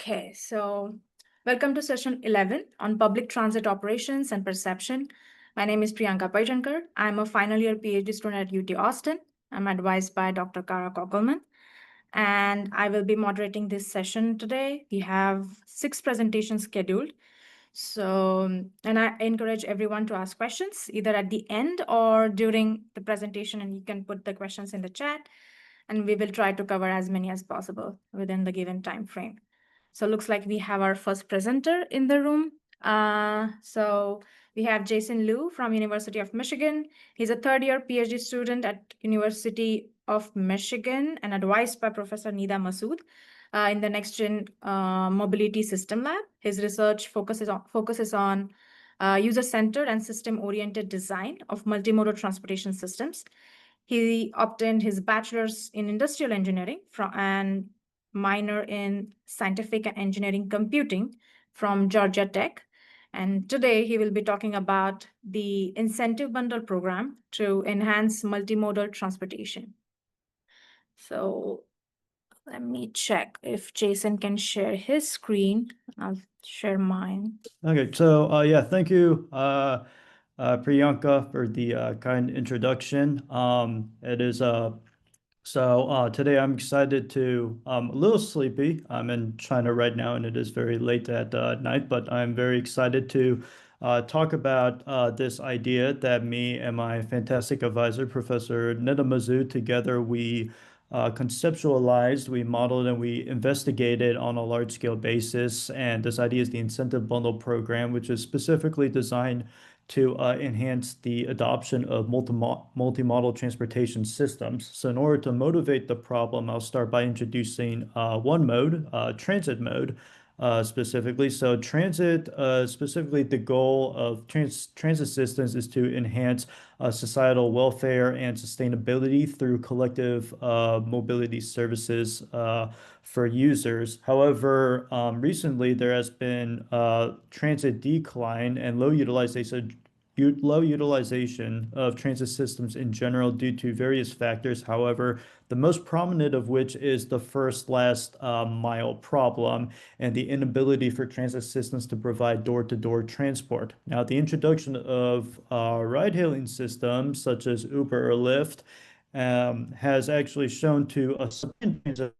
Okay, so welcome to session 11 on public transit operations and perception. My name is Priyanka Paijankar. I'm a final year PhD student at UT Austin. I'm advised by Dr. Kara Kogelman, and I will be moderating this session today. We have 6 presentations scheduled. And I encourage everyone to ask questions either at the end or during the presentation, and you can put the questions in the chat, and we will try to cover as many as possible within the given time frame. So looks like we have our first presenter in the room. So we have Jason Liu from University of Michigan. He's a third-year PhD student at University of Michigan and advised by Professor Nida Masood in the Next Gen Mobility System Lab. His research focuses on user-centered and system-oriented design of multimodal transportation systems. He obtained his bachelor's in industrial engineering and minor in scientific and engineering computing from Georgia Tech. And today he will be talking about the incentive bundle program to enhance multimodal transportation. So let me check if Jason can share his screen. I'll share mine. Okay, so yeah, thank you, Priyanka, for the kind introduction. It is today I'm excited to a little sleepy. I'm in China right now, and it is very late at night, but I'm very excited to talk about this idea that me and my fantastic advisor, Professor Nida Masood, together we conceptualized, we modeled, and we investigated on a large scale basis. And this idea is the incentive bundle program, which is specifically designed to enhance the adoption of multimodal transportation systems. So in order to motivate the problem, I'll start by introducing one mode, transit mode, specifically. So transit, specifically the goal of transit systems is to enhance societal welfare and sustainability through collective mobility services for users. However, recently there has been transit decline and low utilization of transit systems in general due to various factors. However, the most prominent of which is the first last mile problem and the inability for transit systems to provide door-to-door transport. Now, the introduction of ride-hailing systems such as Uber or Lyft has actually shown to a transit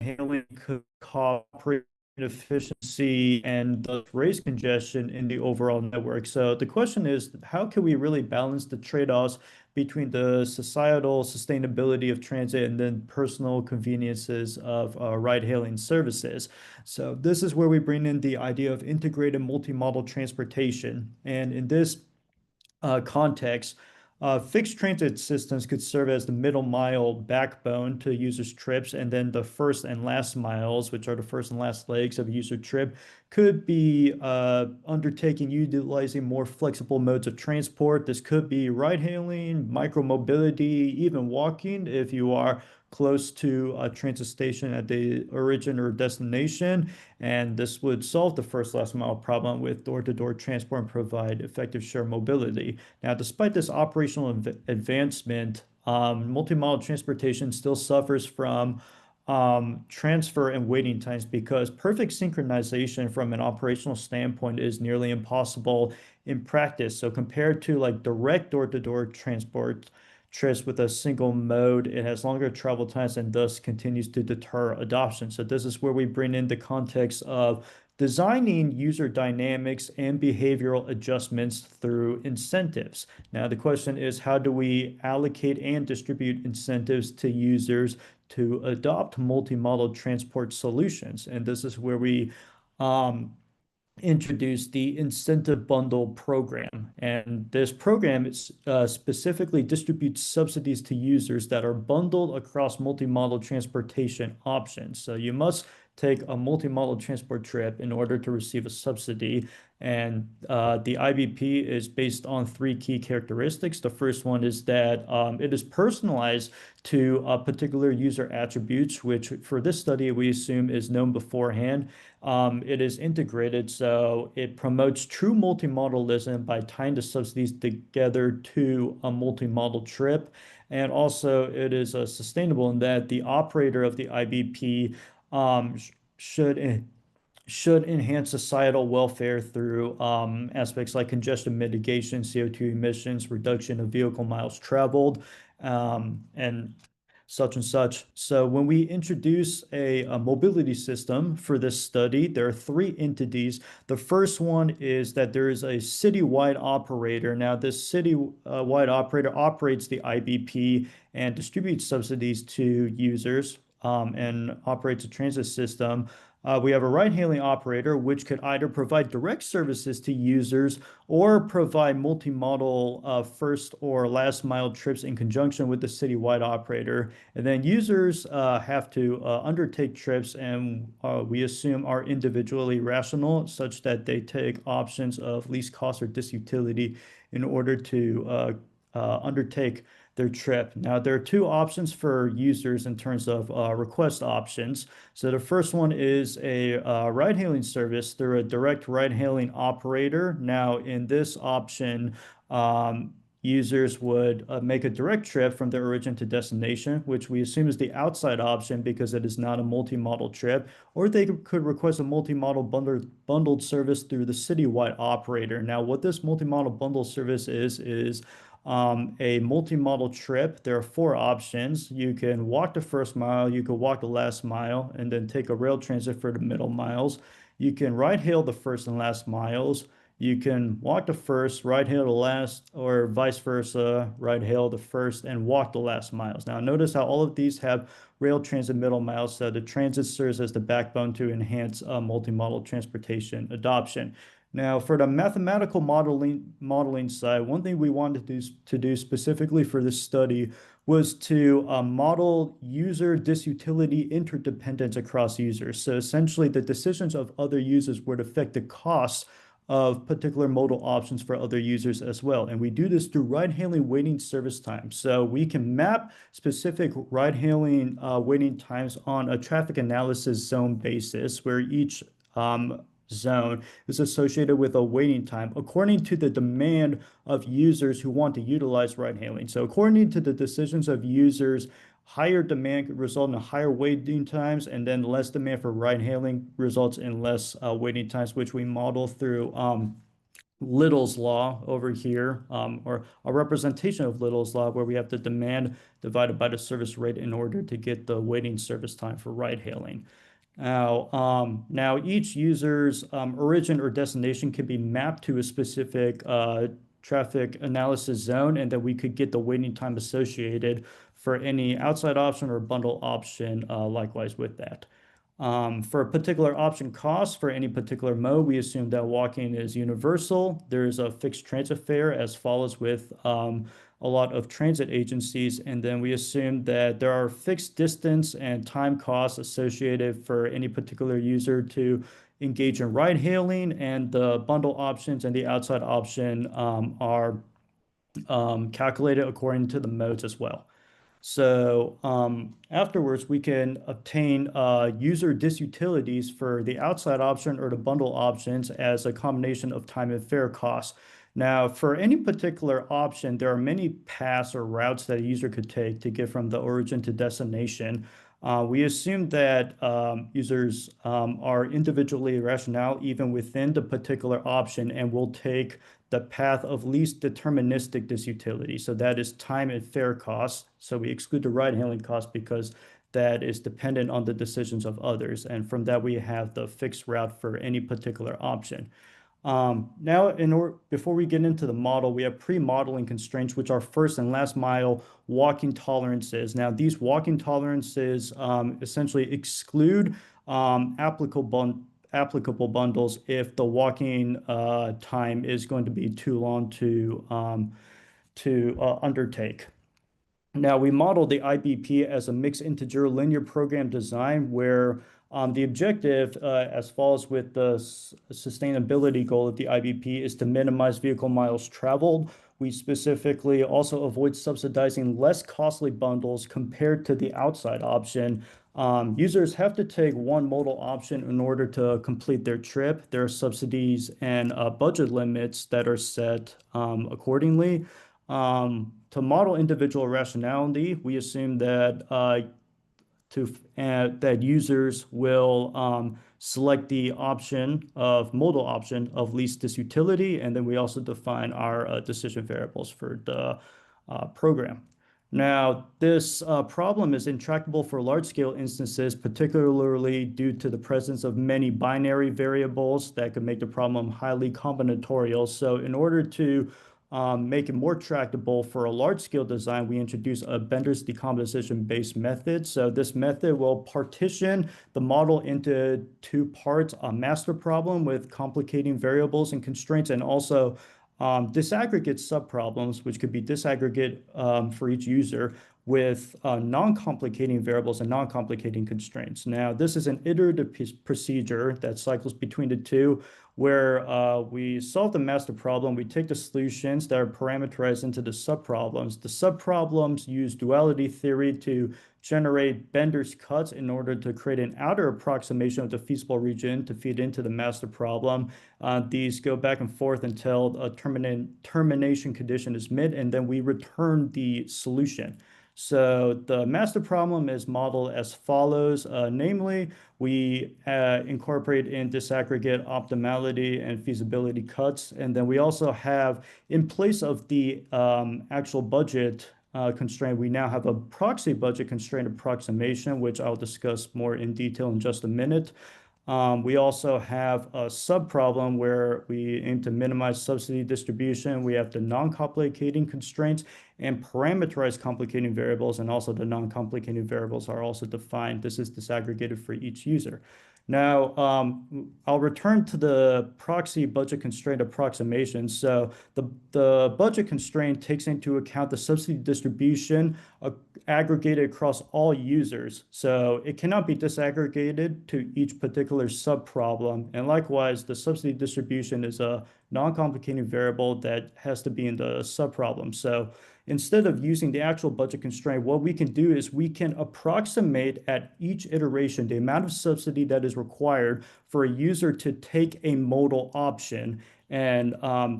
hailing could cooperate efficiency and thus raise congestion in the overall network. So the question is, how can we really balance the trade-offs between the societal sustainability of transit and then personal conveniences of ride-hailing services? So this is where we bring in the idea of integrated multimodal transportation. And in this context, fixed transit systems could serve as the middle mile backbone to users' trips, and then the first and last miles, which are the first and last legs of a user trip, could be undertaken utilizing more flexible modes of transport. This could be ride-hailing, micromobility, even walking if you are close to a transit station at the origin or destination. And this would solve the first last mile problem with door-to-door transport and provide effective shared mobility. Now, despite this operational advancement, multimodal transportation still suffers from transfer and waiting times because perfect synchronization from an operational standpoint is nearly impossible in practice. So compared to like direct door-to-door transport trips with a single mode, it has longer travel times and thus continues to deter adoption. So this is where we bring in the context of designing user dynamics and behavioral adjustments through incentives. Now, the question is, how do we allocate and distribute incentives to users to adopt multimodal transport solutions? And this is where we introduced the incentive bundle program. And this program is, specifically distributes subsidies to users that are bundled across multimodal transportation options. So you must take a multimodal transport trip in order to receive a subsidy. And the IBP is based on 3 key characteristics. The first one is that it is personalized to particular user attributes, which for this study we assume is known beforehand. It is integrated, so it promotes true multimodalism by tying the subsidies together to a multimodal trip. And also, it is sustainable in that the operator of the IBP um, should should enhance societal welfare through aspects like congestion mitigation, CO2 emissions, reduction of vehicle miles traveled, and such and such. So when we introduce a mobility system for this study, there are three entities. The first one is that there is a citywide operator. Now, this citywide operator operates the IBP and distributes subsidies to users and operates a transit system. We have a ride-hailing operator, which could either provide direct services to users or provide multimodal first or last mile trips in conjunction with the citywide operator. And then users have to undertake trips, and we assume are individually rational, such that they take options of least cost or disutility in order to undertake their trip. Now, there are two options for users in terms of request options. So the first one is a ride-hailing service through a direct ride-hailing operator. Now, in this option, users would make a direct trip from their origin to destination, which we assume is the outside option because it is not a multimodal trip, or they could request a multimodal bundled service through the citywide operator. Now, what this multimodal bundle service is a multimodal trip. There are four options. You can walk the first mile, you can walk the last mile, and then take a rail transit for the middle miles. You can ride hail the first and last miles. You can walk the first, ride hail the last, or vice versa, ride hail the first and walk the last miles. Now, notice how all of these have rail transit middle miles, so the transit serves as the backbone to enhance multimodal transportation adoption. Now, for the mathematical modeling side, one thing we wanted to do specifically for this study was to model user disutility interdependence across users. So essentially, the decisions of other users would affect the costs of particular modal options for other users as well. And we do this through ride-hailing waiting service times. So we can map specific ride-hailing waiting times on a traffic analysis zone basis, where each zone is associated with a waiting time according to the demand of users who want to utilize ride hailing. So according to the decisions of users, higher demand could result in higher waiting times, and then less demand for ride hailing results in less waiting times, which we model through Little's law over here, or a representation of Little's law, where we have the demand divided by the service rate in order to get the waiting service time for ride hailing. Now each user's origin or destination can be mapped to a specific traffic analysis zone, and then we could get the waiting time associated for any outside option or bundle option likewise with that. For a particular option cost for any particular mode, we assume that walking is universal. There's a fixed transit fare as follows with a lot of transit agencies, and then we assume that there are fixed distance and time costs associated for any particular user to engage in ride hailing, and the bundle options and the outside option are calculated according to the modes as well. So afterwards, we can obtain user disutilities for the outside option or the bundle options as a combination of time and fare costs. Now, for any particular option, there are many paths or routes that a user could take to get from the origin to destination. We assume that users are individually rational even within the particular option, and will take the path of least deterministic disutility. So that is time and fare costs. So we exclude the ride-hailing cost because that is dependent on the decisions of others. And from that, we have the fixed route for any particular option. Now, before we get into the model, we have pre-modeling constraints, which are first and last mile walking tolerances. Now, these walking tolerances essentially exclude applicable bundles if the walking time is going to be too long to undertake. Now, we modeled the IBP as a mixed integer linear program design where the objective, as follows with the sustainability goal of the IBP, is to minimize vehicle miles traveled. We specifically also avoid subsidizing less costly bundles compared to the outside option. Users have to take one modal option in order to complete their trip. There are subsidies and budget limits that are set accordingly. To model individual rationality, we assume that that users will select the modal option of least disutility, and then we also define our decision variables for the program. Now, this problem is intractable for large-scale instances, particularly due to the presence of many binary variables that could make the problem highly combinatorial. So in order to make it more tractable for a large-scale design, we introduce a Bender's decomposition-based method. So this method will partition the model into two parts: a master problem with complicating variables and constraints, and also disaggregate subproblems, which could be disaggregate for each user with non-complicating variables and non-complicating constraints. Now, this is an iterative procedure that cycles between the two, where we solve the master problem. We take the solutions that are parameterized into the subproblems. The subproblems use duality theory to generate Bender's cuts in order to create an outer approximation of the feasible region to feed into the master problem. These go back and forth until a termination condition is met, and then we return the solution. So the master problem is modeled as follows. Namely, we incorporate in disaggregate optimality and feasibility cuts. And then we also have, in place of the actual budget constraint, we now have a proxy budget constraint approximation, which I'll discuss more in detail in just a minute. We also have a subproblem where we aim to minimize subsidy distribution. We have the non-complicating constraints and parameterized complicating variables, and also the non-complicating variables are also defined. This is disaggregated for each user. Now, I'll return to the proxy budget constraint approximation. So the budget constraint takes into account the subsidy distribution aggregated across all users. So it cannot be disaggregated to each particular subproblem. And likewise, the subsidy distribution is a non-complicating variable that has to be in the subproblem. So instead of using the actual budget constraint, what we can do is we can approximate at each iteration the amount of subsidy that is required for a user to take a modal option. And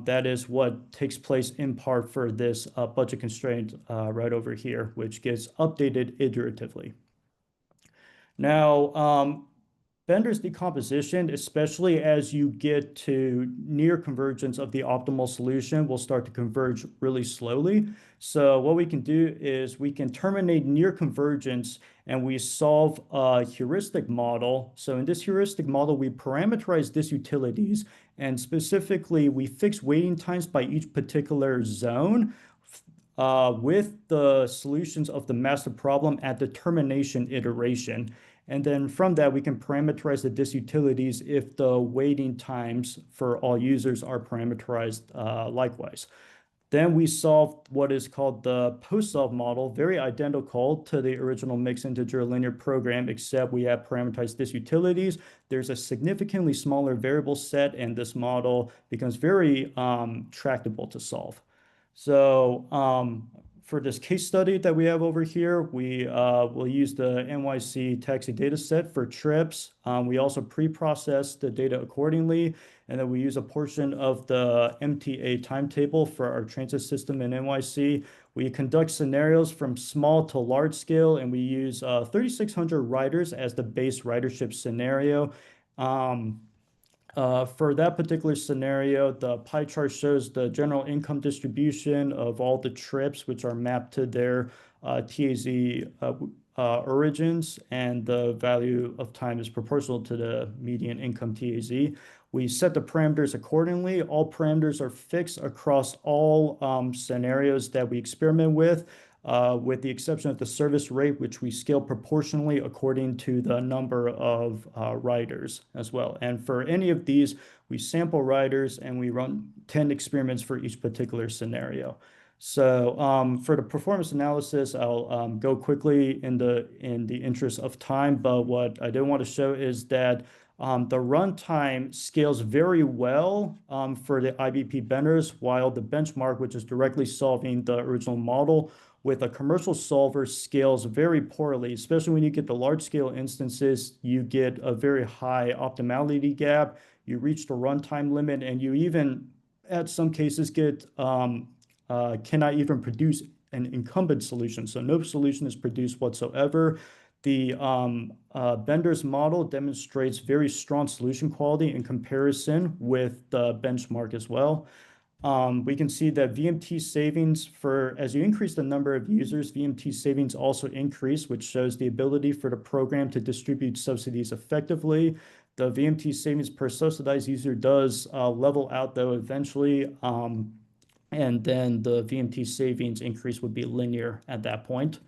that is what takes place in part for this budget constraint right over here, which gets updated iteratively. Now, Bender's decomposition, especially as you get to near convergence of the optimal solution, will start to converge really slowly. So what we can do is we can terminate near convergence and we solve a heuristic model. So in this heuristic model, we parameterize disutilities, and specifically we fix waiting times by each particular zone with the solutions of the master problem at the termination iteration. And then from that, we can parameterize the disutilities if the waiting times for all users are parameterized likewise. Then we solve what is called the post-solve model, very identical to the original mixed integer linear program, except we have parameterized disutilities. There's a significantly smaller variable set, and this model becomes very tractable to solve. So for this case study that we have over here, we will use the NYC taxi data set for trips. We also pre-process the data accordingly, and then we use a portion of the MTA timetable for our transit system in NYC. We conduct scenarios from small to large scale, and we use 3,600 riders as the base ridership scenario. For that particular scenario, the pie chart shows the general income distribution of all the trips, which are mapped to their TAZ origins, and the value of time is proportional to the median income TAZ. We set the parameters accordingly. All parameters are fixed across all scenarios that we experiment with the exception of the service rate, which we scale proportionally according to the number of riders as well. And for any of these, we sample riders and we run 10 experiments for each particular scenario. So for the performance analysis, I'll go quickly in the interest of time, but what I did want to show is that the runtime scales very well for the IBP benders, while the benchmark, which is directly solving the original model with a commercial solver, scales very poorly, especially when you get the large scale instances. You get a very high optimality gap, you reach the runtime limit, and you even, at some cases, get cannot even produce an incumbent solution. So no solution is produced whatsoever. The Bender's model demonstrates very strong solution quality in comparison with the benchmark as well. We can see that VMT savings as you increase the number of users, VMT savings also increase, which shows the ability for the program to distribute subsidies effectively. The VMT savings per subsidized user does level out though eventually, and then the VMT savings increase would be linear at that point.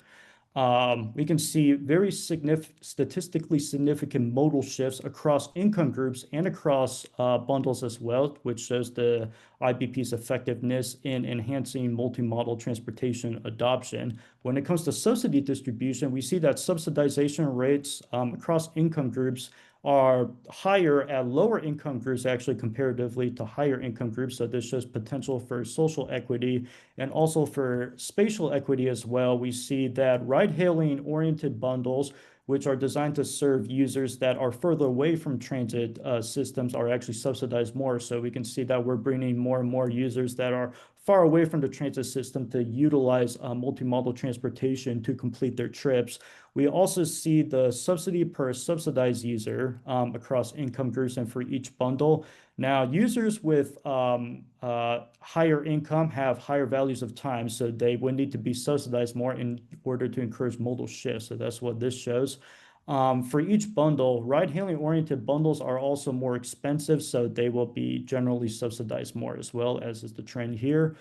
We can see very statistically significant modal shifts across income groups and across bundles as well, which shows the IBP's effectiveness in enhancing multimodal transportation adoption. When it comes to subsidy distribution, we see that subsidization rates across income groups are higher at lower income groups, actually comparatively to higher income groups. So this shows potential for social equity and also for spatial equity as well. We see that ride-hailing oriented bundles, which are designed to serve users that are further away from transit systems, are actually subsidized more. So we can see that we're bringing more and more users that are far away from the transit system to utilize multimodal transportation to complete their trips. We also see the subsidy per subsidized user across income groups and for each bundle. Now, users with higher income have higher values of time, so they would need to be subsidized more in order to encourage modal shifts. So that's what this shows. For each bundle, ride-hailing oriented bundles are also more expensive, so they will be generally subsidized more as well, as is the trend here.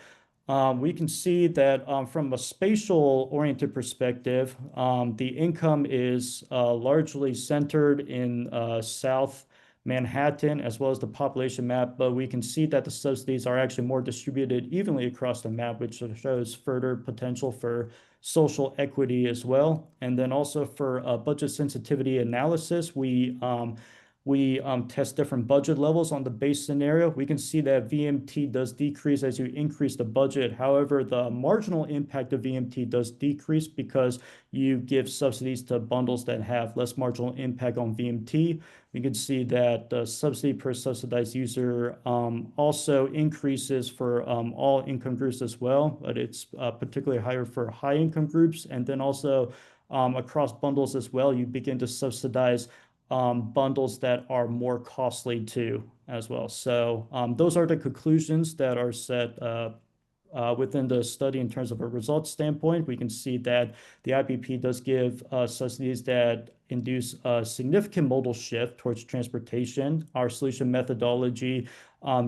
We can see that from a spatial oriented perspective, the income is largely centered in South Manhattan as well as the population map, but we can see that the subsidies are actually more distributed evenly across the map, which shows further potential for social equity as well. And then also for budget sensitivity analysis, we test different budget levels on the base scenario. We can see that VMT does decrease as you increase the budget. However, the marginal impact of VMT does decrease because you give subsidies to bundles that have less marginal impact on VMT. We can see that the subsidy per subsidized user also increases for all income groups as well, but it's particularly higher for high income groups. And then also across bundles as well, you begin to subsidize bundles that are more costly too as well. So those are the conclusions that are set within the study in terms of a results standpoint. We can see that the IBP does give subsidies that induce a significant modal shift towards transportation. Our solution methodology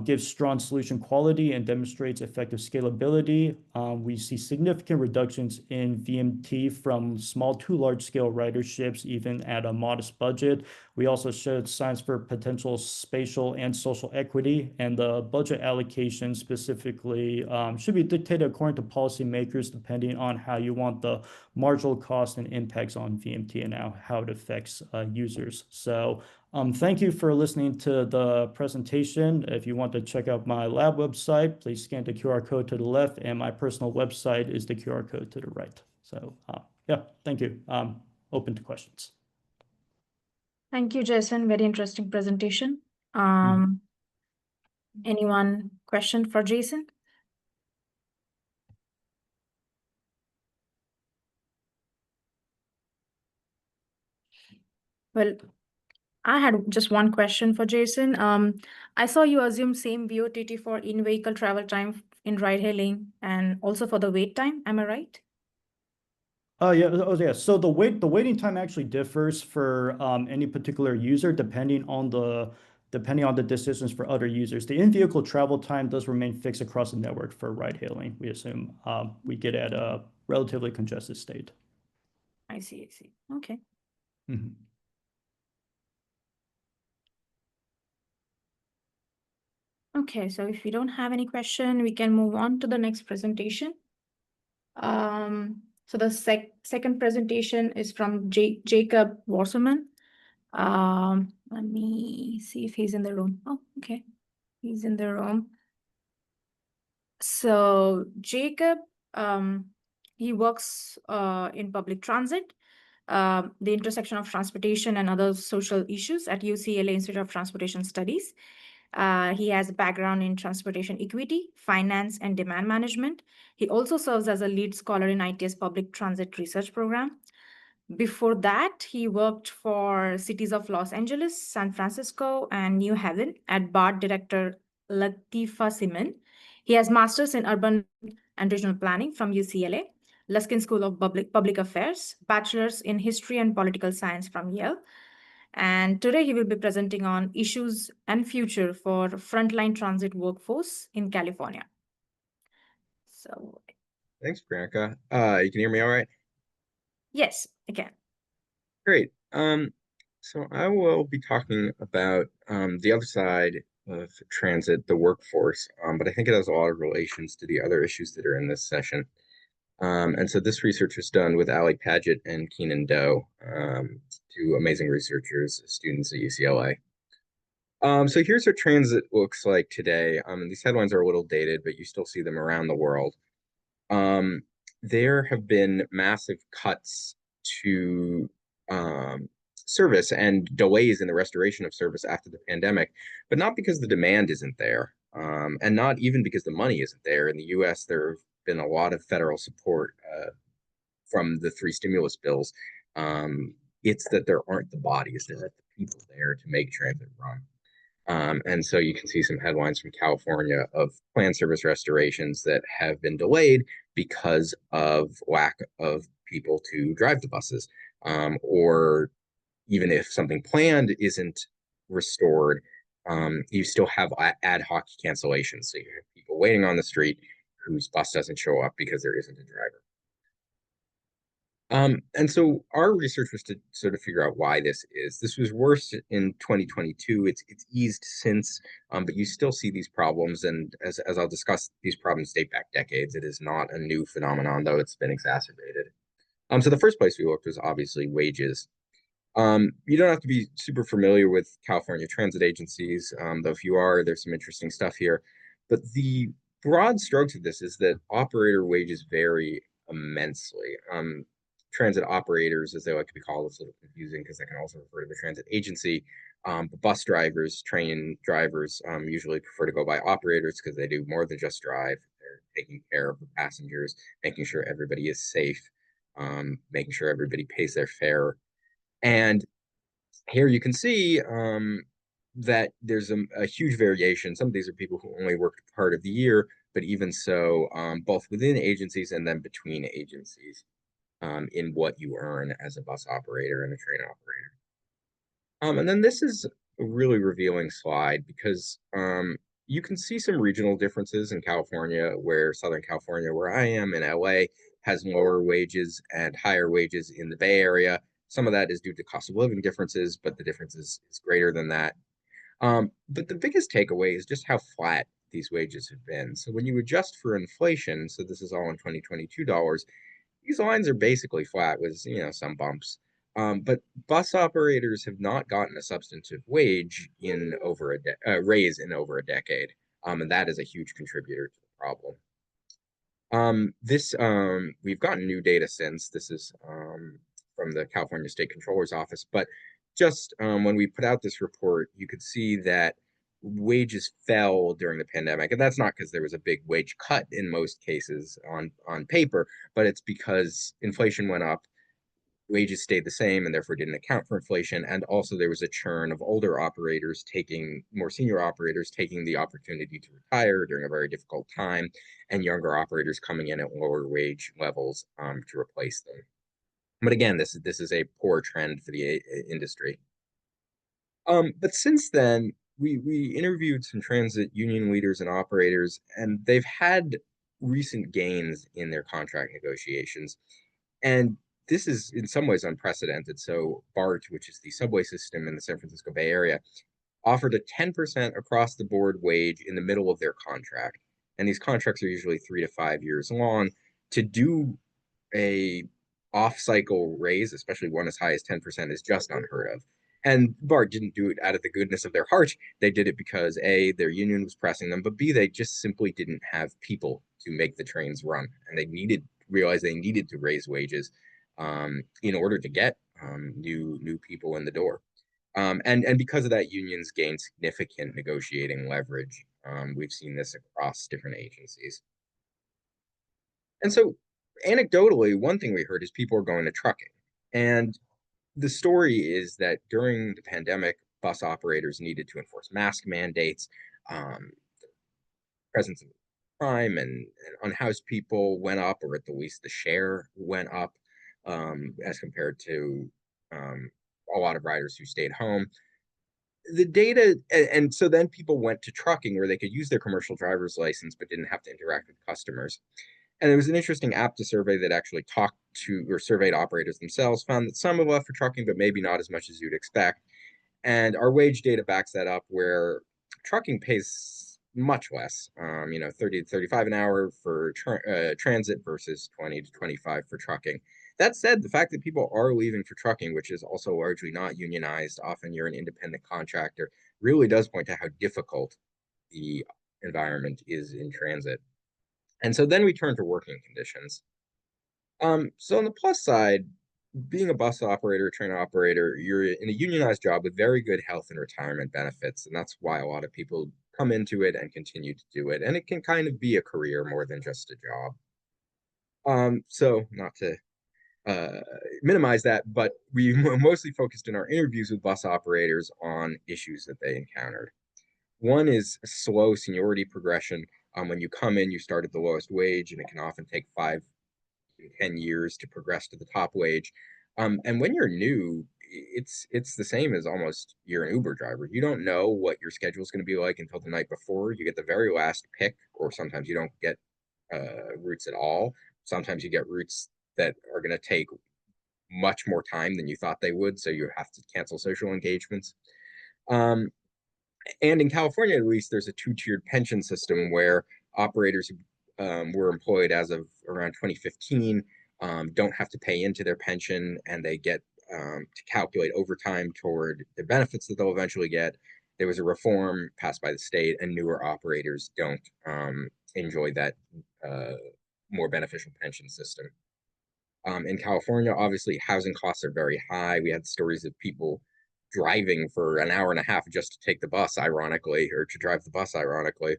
gives strong solution quality and demonstrates effective scalability. We see significant reductions in VMT from small to large scale riderships, even at a modest budget. We also showed signs for potential spatial and social equity, and the budget allocation specifically should be dictated according to policymakers, depending on how you want the marginal cost and impacts on VMT and how it affects users. So thank you for listening to the presentation. If you want to check out my lab website, please scan the QR code to the left, and my personal website is the QR code to the right. So yeah, thank you. Open to questions. Thank you, Jason. Very interesting presentation. Anyone question for Jason? Well, I had just one question for Jason. I saw you assume same VOTT for in-vehicle travel time in ride-hailing and also for the wait time. Am I right? Yeah. So the waiting time actually differs for any particular user depending on the decisions for other users. The in-vehicle travel time does remain fixed across the network for ride-hailing. We assume we get at a relatively congested state. I see. Okay. Okay, so if we don't have any question, we can move on to the next presentation. So the second presentation is from Jacob Wasserman. Let me see if he's in the room. Oh, okay. He's in the room. So Jacob, he works in public transit, the intersection of transportation and other social issues at UCLA Institute of Transportation Studies. He has a background in transportation equity, finance, and demand management. He also serves as a lead scholar in ITS Public Transit Research Program. Before that, he worked for cities of Los Angeles, San Francisco, and New Haven at BART director Latifa Siman. He has masters in urban and regional planning from UCLA, Luskin School of Public Affairs, bachelor's in history and political science from Yale. And today he will be presenting on issues and future for frontline transit workforce in California. So, Thanks, Priyanka. You can hear me all right? yes, I can. Great. So I will be talking about the other side of transit, the workforce, but I think it has a lot of relations to the other issues that are in this session. And so this research was done with Ali Paget and Keenan Doe, two amazing researchers, students at UCLA. So here's what transit looks like today. These headlines are a little dated, but you still see them around the world. There have been massive cuts to service and delays in the restoration of service after the pandemic, but not because the demand isn't there, and not even because the money isn't there. In the US, there have been a lot of federal support from the three stimulus bills. It's that there aren't the bodies, there aren't the people there to make transit run. And so you can see some headlines from California of planned service restorations that have been delayed because of lack of people to drive the buses. Or even if something planned isn't restored, you still have ad hoc cancellations. So you have people waiting on the street whose bus doesn't show up because there isn't a driver. And so our research was to sort of figure out why this is. This was worse in 2022. It's eased since, but you still see these problems. And as I'll discuss, these problems date back decades. It is not a new phenomenon, though it's been exacerbated. So the first place we looked was obviously wages. You don't have to be super familiar with California transit agencies, though if you are, there's some interesting stuff here. But the broad strokes of this is that operator wages vary immensely. Transit operators, as they like to be called, is a little confusing because they can also refer to the transit agency. But bus drivers, train drivers usually prefer to go by operators because they do more than just drive. They're taking care of the passengers, making sure everybody is safe, making sure everybody pays their fare. And here you can see that there's a huge variation. Some of these are people who only worked part of the year, but even so, both within agencies and then between agencies. In what you earn as a bus operator and a train operator. And then this is a really revealing slide because you can see some regional differences in California, where Southern California, where I am in LA, has lower wages and higher wages in the Bay Area. Some of that is due to cost of living differences, but the difference is greater than that. But the biggest takeaway is just how flat these wages have been. So when you adjust for inflation, so this is all in 2022 dollars, these lines are basically flat with some bumps. But bus operators have not gotten a substantive wage in over raise in over a decade, and that is a huge contributor to the problem. We've gotten new data since. This is from the California State Controller's Office, but just when we put out this report, you could see that wages fell during the pandemic, and that's not because there was a big wage cut in most cases on paper, but it's because inflation went up, wages stayed the same, and therefore didn't account for inflation. And also there was a churn of older operators more senior operators taking the opportunity to retire during a very difficult time, and younger operators coming in at lower wage levels to replace them. But again, this is a poor trend for the industry. But since then, we interviewed some transit union leaders and operators, and they've had recent gains in their contract negotiations. And this is in some ways unprecedented. So BART, which is the subway system in the San Francisco Bay Area, offered a 10% across the board wage in the middle of their contract. And these contracts are usually 3 to 5 years long. To do a off-cycle raise, especially one as high as 10%, is just unheard of. And BART didn't do it out of the goodness of their heart. They did it because A, their union was pressing them, but B, they just simply didn't have people to make the trains run. And they realized they needed to raise wages in order to get new people in the door. And because of that, unions gain significant negotiating leverage. We've seen this across different agencies. And so anecdotally, one thing we heard is people are going to trucking. And the story is that during the pandemic, bus operators needed to enforce mask mandates. Presence of crime and unhoused people went up, or at the least the share went up, as compared to a lot of riders who stayed home. The data, and so then people went to trucking where they could use their commercial driver's license but didn't have to interact with customers. And there was an interesting APTA survey that actually talked to or surveyed operators themselves, found that some have left for trucking, but maybe not as much as you'd expect. And our wage data backs that up, where trucking pays much less, 30 to 35 an hour for transit versus 20 to 25 for trucking. That said, the fact that people are leaving for trucking, which is also largely not unionized, often you're an independent contractor, really does point to how difficult the environment is in transit. And so then we turn to working conditions. So on the plus side, being a bus operator, train operator, you're in a unionized job with very good health and retirement benefits. And that's why a lot of people come into it and continue to do it. And it can kind of be a career more than just a job. So not to minimize that, but we mostly focused in our interviews with bus operators on issues that they encountered. One is slow seniority progression. When you come in, you start at the lowest wage, and it can often take 5 to 10 years to progress to the top wage. And when you're new, it's the same as almost you're an Uber driver. You don't know what your schedule is going to be like until the night before. You get the very last pick, or sometimes you don't get routes at all. Sometimes you get routes that are going to take much more time than you thought they would, so you have to cancel social engagements. And in California, at least, there's a two-tiered pension system where operators who were employed as of around 2015 don't have to pay into their pension, and they get to calculate overtime toward the benefits that they'll eventually get. There was a reform passed by the state, and newer operators don't enjoy that more beneficial pension system. In California, obviously, housing costs are very high. We had stories of people driving for an hour and a half just to take the bus, ironically, or to drive the bus, ironically.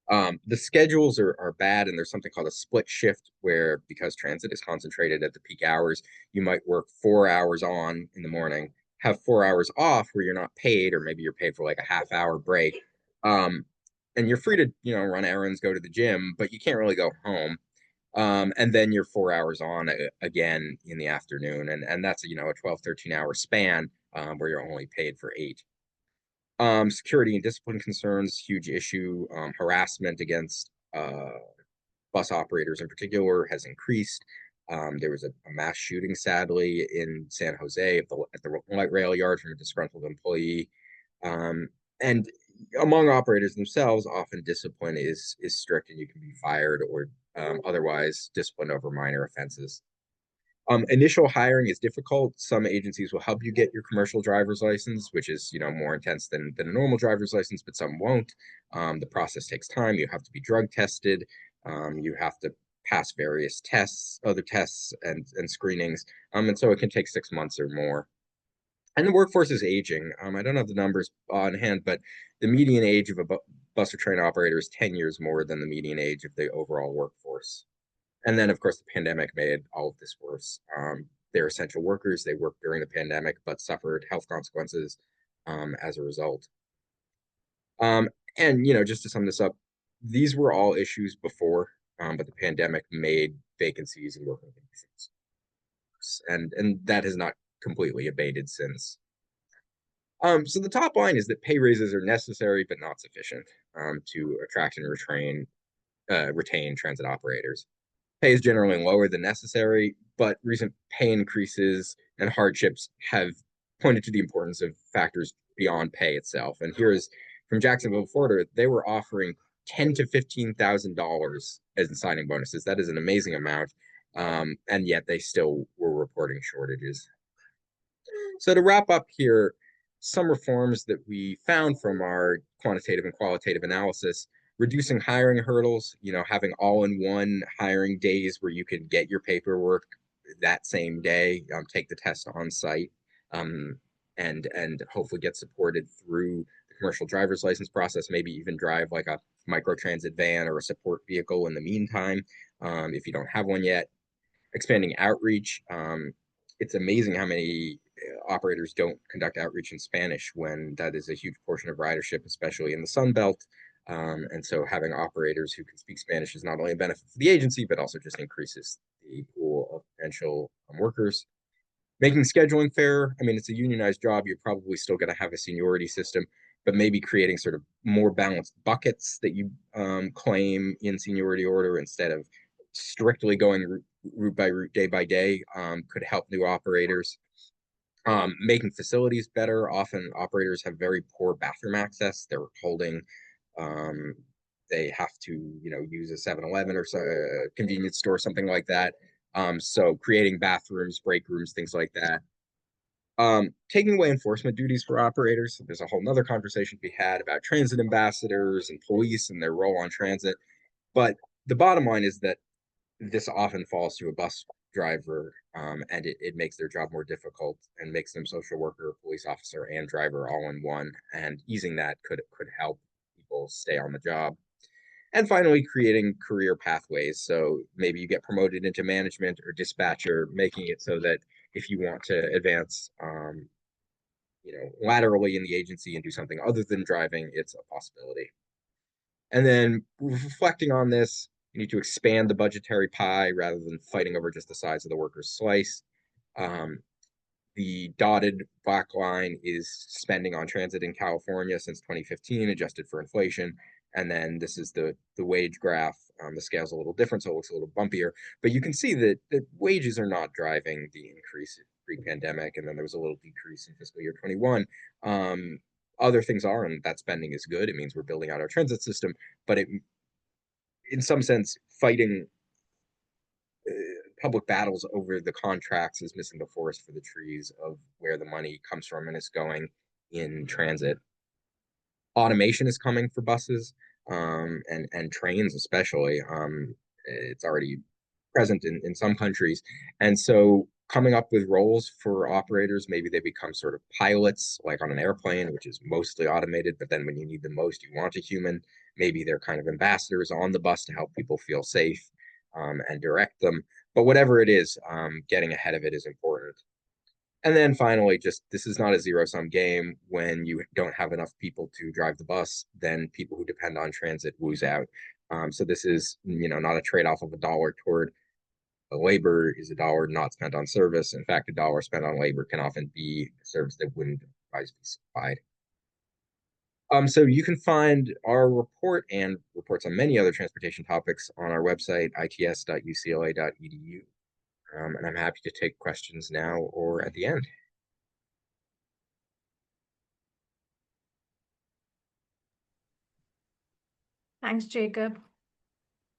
The schedules are bad, and there's something called a split shift where, because transit is concentrated at the peak hours, you might work 4 hours on in the morning, have 4 hours off where you're not paid, or maybe you're paid for like a half-hour break. And you're free to, run errands, go to the gym, but you can't really go home. And then you're 4 hours on again in the afternoon. And that's, a 12, 13-hour span where you're only paid for 8. Security and discipline concerns, huge issue. Harassment against bus operators in particular has increased. There was a mass shooting, sadly, in San Jose at the light rail yard from a disgruntled employee. And among operators themselves, often discipline is strict, and you can be fired or otherwise disciplined over minor offenses. Initial hiring is difficult. Some agencies will help you get your commercial driver's license, which is, more intense than a normal driver's license, but some won't. The process takes time. You have to be drug tested. You have to pass various tests, other tests and screenings. And so it can take 6 months or more. And the workforce is aging. I don't have the numbers on hand, but the median age of a bus or train operator is 10 years more than the median age of the overall workforce. And then, of course, the pandemic made all of this worse. They're essential workers. They worked during the pandemic, but suffered health consequences as a result. And, just to sum this up, these were all issues before, but the pandemic made vacancies and working conditions. And that has not completely abated since. So the top line is that pay raises are necessary, but not sufficient to attract and retain transit operators. Pay is generally lower than necessary, but recent pay increases and hardships have pointed to the importance of factors beyond pay itself. And here's from Jacksonville, Florida, they were offering $10,000 to $15,000 as signing bonuses. That is an amazing amount, and yet they still were reporting shortages. So to wrap up here, some reforms that we found from our quantitative and qualitative analysis: reducing hiring hurdles, having all-in-one hiring days where you can get your paperwork that same day, take the test on site. and hopefully get supported through the commercial driver's license process, maybe even drive like a microtransit van or a support vehicle in the meantime, if you don't have one yet. Expanding outreach. It's amazing how many operators don't conduct outreach in Spanish when that is a huge portion of ridership, especially in the Sun Belt. And so having operators who can speak Spanish is not only a benefit for the agency, but also just increases the pool of potential workers. Making scheduling fair. I mean, it's a unionized job. You're probably still going to have a seniority system, but maybe creating sort of more balanced buckets that you claim in seniority order instead of strictly going route by route, day by day, could help new operators. Making facilities better. Often operators have very poor bathroom access. They're holding, they have to, use a 7-Eleven or a convenience store, something like that. So creating bathrooms, break rooms, things like that. Taking away enforcement duties for operators. There's a whole nother conversation to be had about transit ambassadors and police and their role on transit. But the bottom line is that this often falls to a bus driver, and it makes their job more difficult and makes them social worker, police officer, and driver all in one. And easing that could help people stay on the job. And finally, creating career pathways. So maybe you get promoted into management or dispatcher, making it so that if you want to advance, laterally in the agency and do something other than driving, it's a possibility. And then reflecting on this, you need to expand the budgetary pie rather than fighting over just the size of the worker's slice. The dotted black line is spending on transit in California since 2015, adjusted for inflation. And then this is the wage graph. The scale's a little different, so it looks a little bumpier. But you can see that wages are not driving the increase pre-pandemic, and then there was a little decrease in fiscal year 21. Other things are, and that spending is good. It means we're building out our transit system, but it, in some sense, fighting public battles over the contracts is missing the forest for the trees of where the money comes from, and it's going in transit. Automation is coming for buses, and trains especially. It's already present in some countries. And so coming up with roles for operators, maybe they become sort of pilots, like on an airplane, which is mostly automated, but then when you need them most, you want a human. Maybe they're kind of ambassadors on the bus to help people feel safe, and direct them. But whatever it is, getting ahead of it is important. And then finally, just this is not a zero-sum game. When you don't have enough people to drive the bus, then people who depend on transit lose out. So this is, not a trade-off of a dollar toward labor is a dollar not spent on service. In fact, a dollar spent on labor can often be a service that wouldn't otherwise be supplied. So you can find our report and reports on many other transportation topics on our website, its.ucla.edu. And I'm happy to take questions now or at the end. Thanks, Jacob.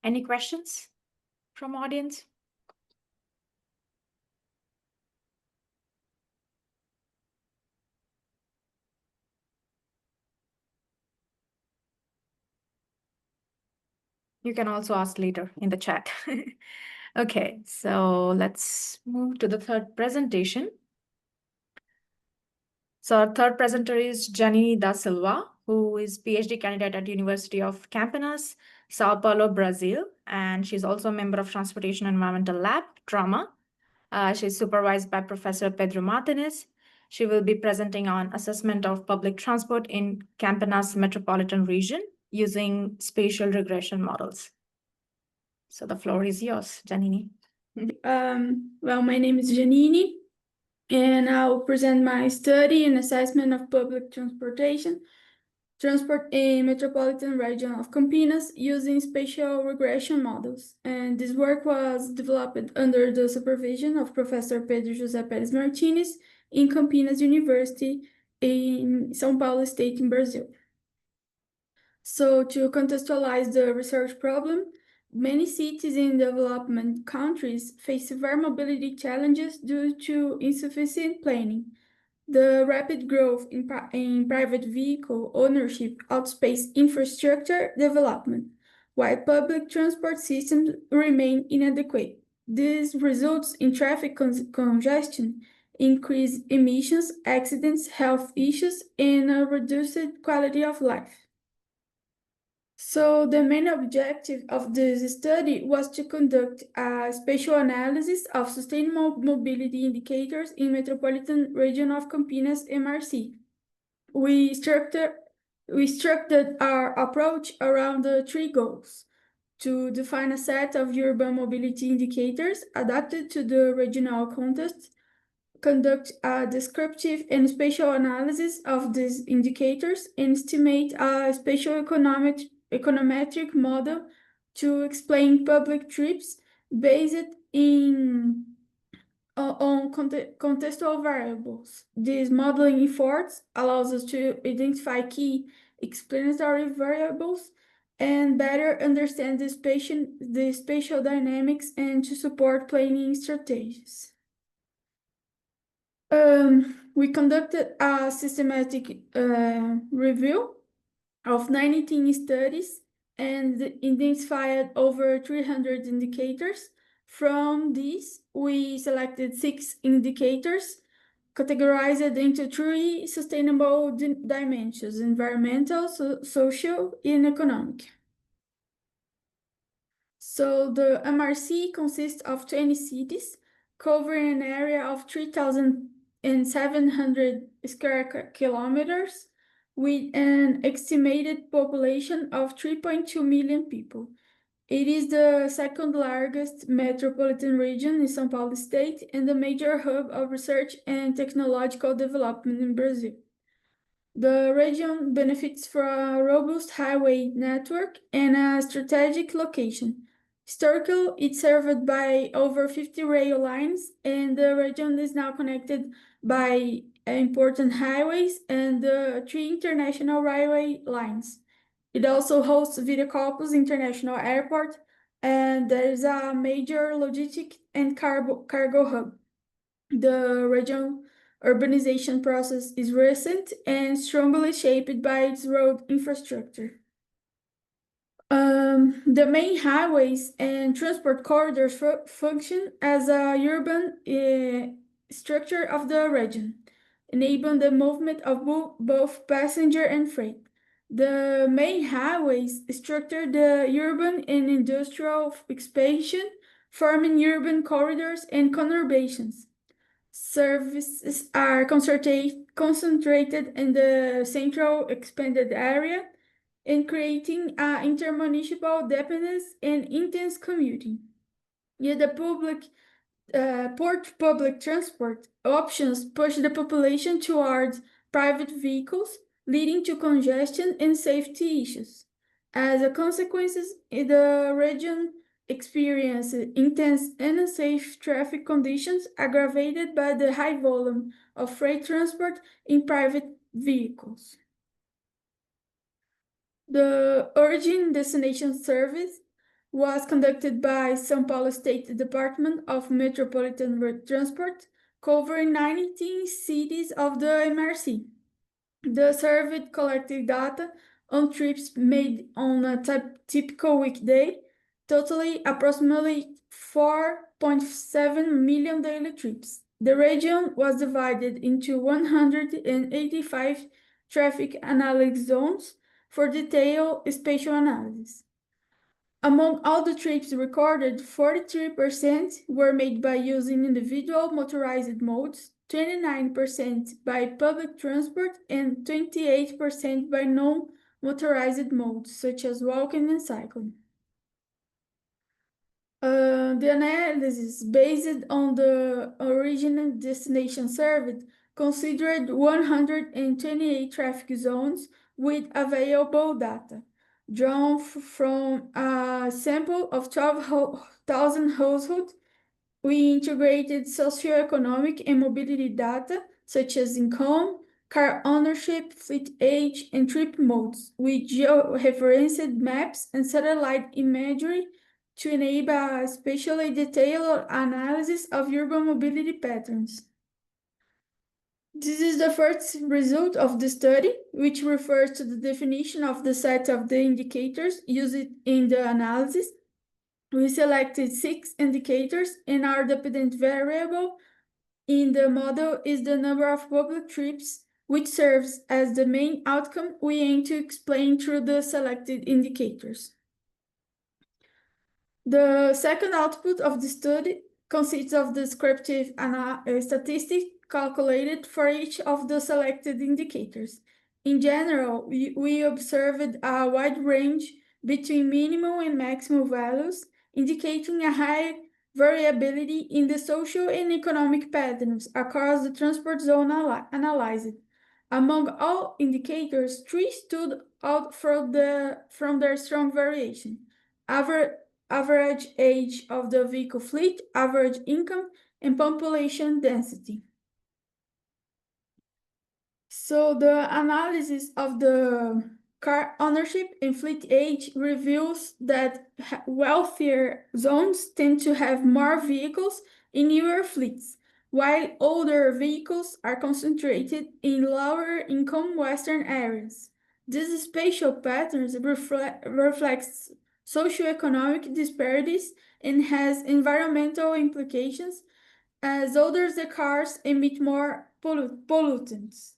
Any questions from audience? You can also ask later in the chat. Okay, so let's move to the third presentation. So our third presenter is Janine Da Silva, who is PhD candidate at University of Campinas, Sao Paulo, Brazil. And she's also a member of Transportation Environmental Lab, Trauma. She's supervised by Professor Pedro Martinez. She will be presenting on assessment of public transport in Campinas metropolitan region using spatial regression models. So the floor is yours, Janine. Well, my name is Janine, and I'll present my study and assessment of public transport in metropolitan region of Campinas using spatial regression models. And this work was developed under the supervision of Professor Pedro José Pérez Martinez in Campinas University in São Paulo State in Brazil. So to contextualize the research problem, many cities in development countries face severe mobility challenges due to insufficient planning. The rapid growth in private vehicle ownership outpaces infrastructure development, while public transport systems remain inadequate. This results in traffic congestion increased emissions, accidents, health issues, and a reduced quality of life. So the main objective of this study was to conduct a spatial analysis of sustainable mobility indicators in Metropolitan Region of Campinas, MRC. We structured our approach around the three goals: to define a set of urban mobility indicators adapted to the regional context, conduct a descriptive and spatial analysis of these indicators, and estimate a spatial econometric model to explain public trips based on contextual variables. This modeling efforts allows us to identify key explanatory variables and better understand the spatial dynamics and to support planning strategies. We conducted a systematic review of 19 studies and identified over 300 indicators. From these, we selected 6 indicators categorized into 3 sustainable dimensions: environmental, social, and economic. So the MRC consists of 20 cities, covering an area of 3,700 square kilometers, with an estimated population of 3.2 million people. It is the second largest metropolitan region in São Paulo state and a major hub of research and technological development in Brazil. The region benefits from a robust highway network and a strategic location. Historically, it's served by over 50 rail lines, and the region is now connected by important highways and 3 international railway lines. It also hosts Viracopos International Airport, and there is a major logistic and cargo hub. The region urbanization process is recent and strongly shaped by its road infrastructure. The main highways and transport corridors function as a urban structure of the region, enabling the movement of both passenger and freight. The main highways structure the urban and industrial expansion, forming urban corridors and conurbations. Services are concentrated in the central expanded area and creating intermunicipal dependence and intense commuting. Yet the public transport options push the population towards private vehicles, leading to congestion and safety issues. As a consequence, the region experiences intense and unsafe traffic conditions aggravated by the high volume of freight transport in private vehicles. The origin destination service was conducted by São Paulo State Department of Metropolitan Transport, covering 19 cities of the MRC. The survey collected data on trips made on a typical weekday, totaling approximately 4.7 million daily trips. The region was divided into 185 traffic analysis zones for detailed spatial analysis. Among all the trips recorded, 43% were made by using individual motorized modes, 29% by public transport, and 28% by non-motorized modes, such as walking and cycling. The analysis based on the original destination survey considered 128 traffic zones with available data, drawn from a sample of 12,000 households. We integrated socioeconomic and mobility data, such as income, car ownership, fleet age, and trip modes, with geo-referenced maps and satellite imagery to enable a spatially detailed analysis of urban mobility patterns. This is the first result of the study, which refers to the definition of the set of the indicators used in the analysis. We selected 6 indicators, and our dependent variable in the model is the number of public trips, which serves as the main outcome we aim to explain through the selected indicators. The second output of the study consists of descriptive statistics calculated for each of the selected indicators. In general, we observed a wide range between minimum and maximum values, indicating a high variability in the social and economic patterns across the transport zone analyzed. Among all indicators, three stood out from their strong variation: average age of the vehicle fleet, average income, and population density. So the analysis of the car ownership and fleet age reveals that wealthier zones tend to have more vehicles in newer fleets, while older vehicles are concentrated in lower income western areas. These spatial patterns reflects socioeconomic disparities and has environmental implications, as older the cars emit more pollutants.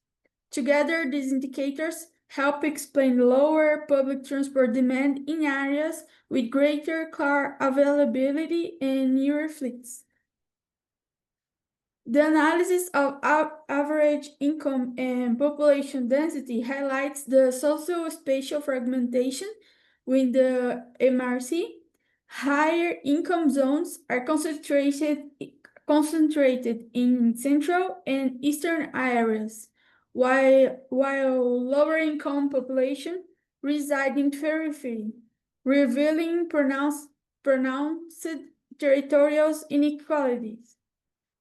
Together, these indicators help explain lower public transport demand in areas with greater car availability and newer fleets. The analysis of average income and population density highlights the socio-spatial fragmentation with the MRC. Higher income zones are concentrated in central and eastern areas, while lower income population reside in periphery, revealing pronounced territorial inequalities.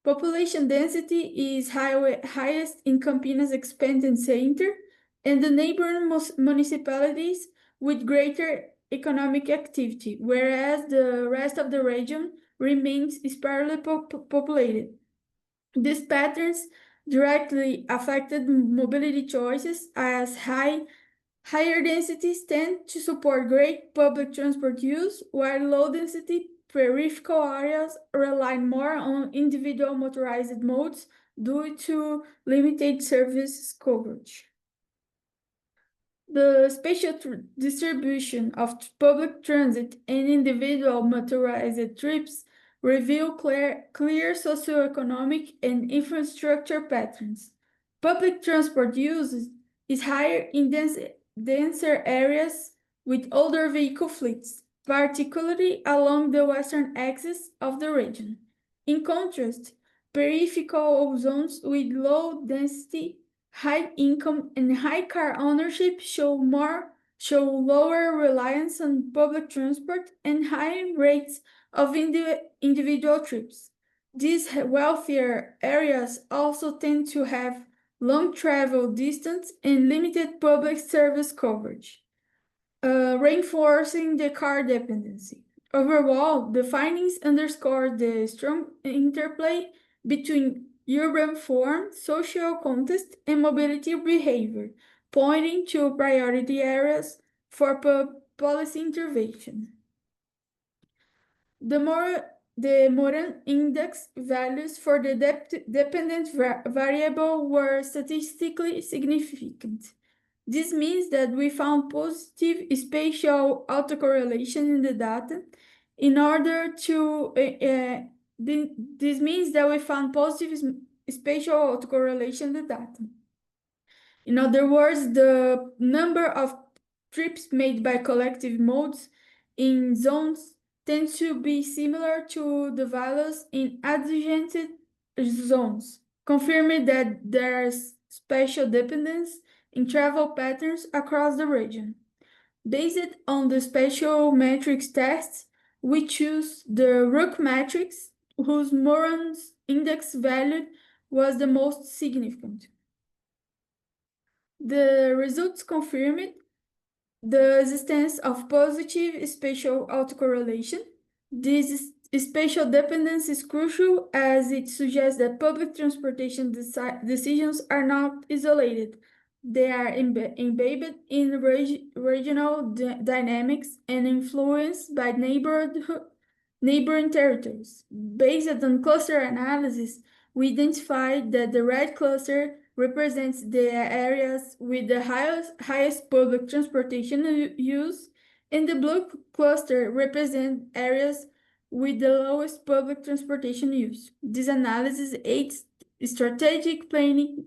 Population density is highest in Campinas expanded center and the neighboring municipalities with greater economic activity, whereas the rest of the region remains sparsely populated. These patterns directly affected mobility choices, as higher densities tend to support great public transport use, while low density peripheral areas rely more on individual motorized modes due to limited service coverage. The spatial distribution of public transit and individual motorized trips reveal clear socioeconomic and infrastructure patterns. Public transport use is higher in denser areas with older vehicle fleets, particularly along the western axis of the region. In contrast, peripheral zones with low density, high income, and high car ownership show lower reliance on public transport and high rates of individual trips. These wealthier areas also tend to have long travel distance and limited public service coverage, reinforcing the car dependency. Overall, the findings underscore the strong interplay between urban form, social context, and mobility behavior, pointing to priority areas for policy intervention. The Moran index values for the dependent variable were statistically significant. This means that we found positive spatial autocorrelation in the data. This means that we found positive spatial autocorrelation in the data. In other words, the number of trips made by collective modes in zones tends to be similar to the values in adjacent zones, confirming that there's spatial dependence in travel patterns across the region. Based on the spatial matrix tests, we choose the Rook matrix, whose Moran's index value was the most significant. The results confirmed the existence of positive spatial autocorrelation. This spatial dependence is crucial, as it suggests that public transportation decisions are not isolated. They are embedded in regional dynamics and influenced by neighboring territories. Based on cluster analysis, we identified that the red cluster represents the areas with the highest public transportation use, and the blue cluster represents areas with the lowest public transportation use. This analysis aids strategic planning.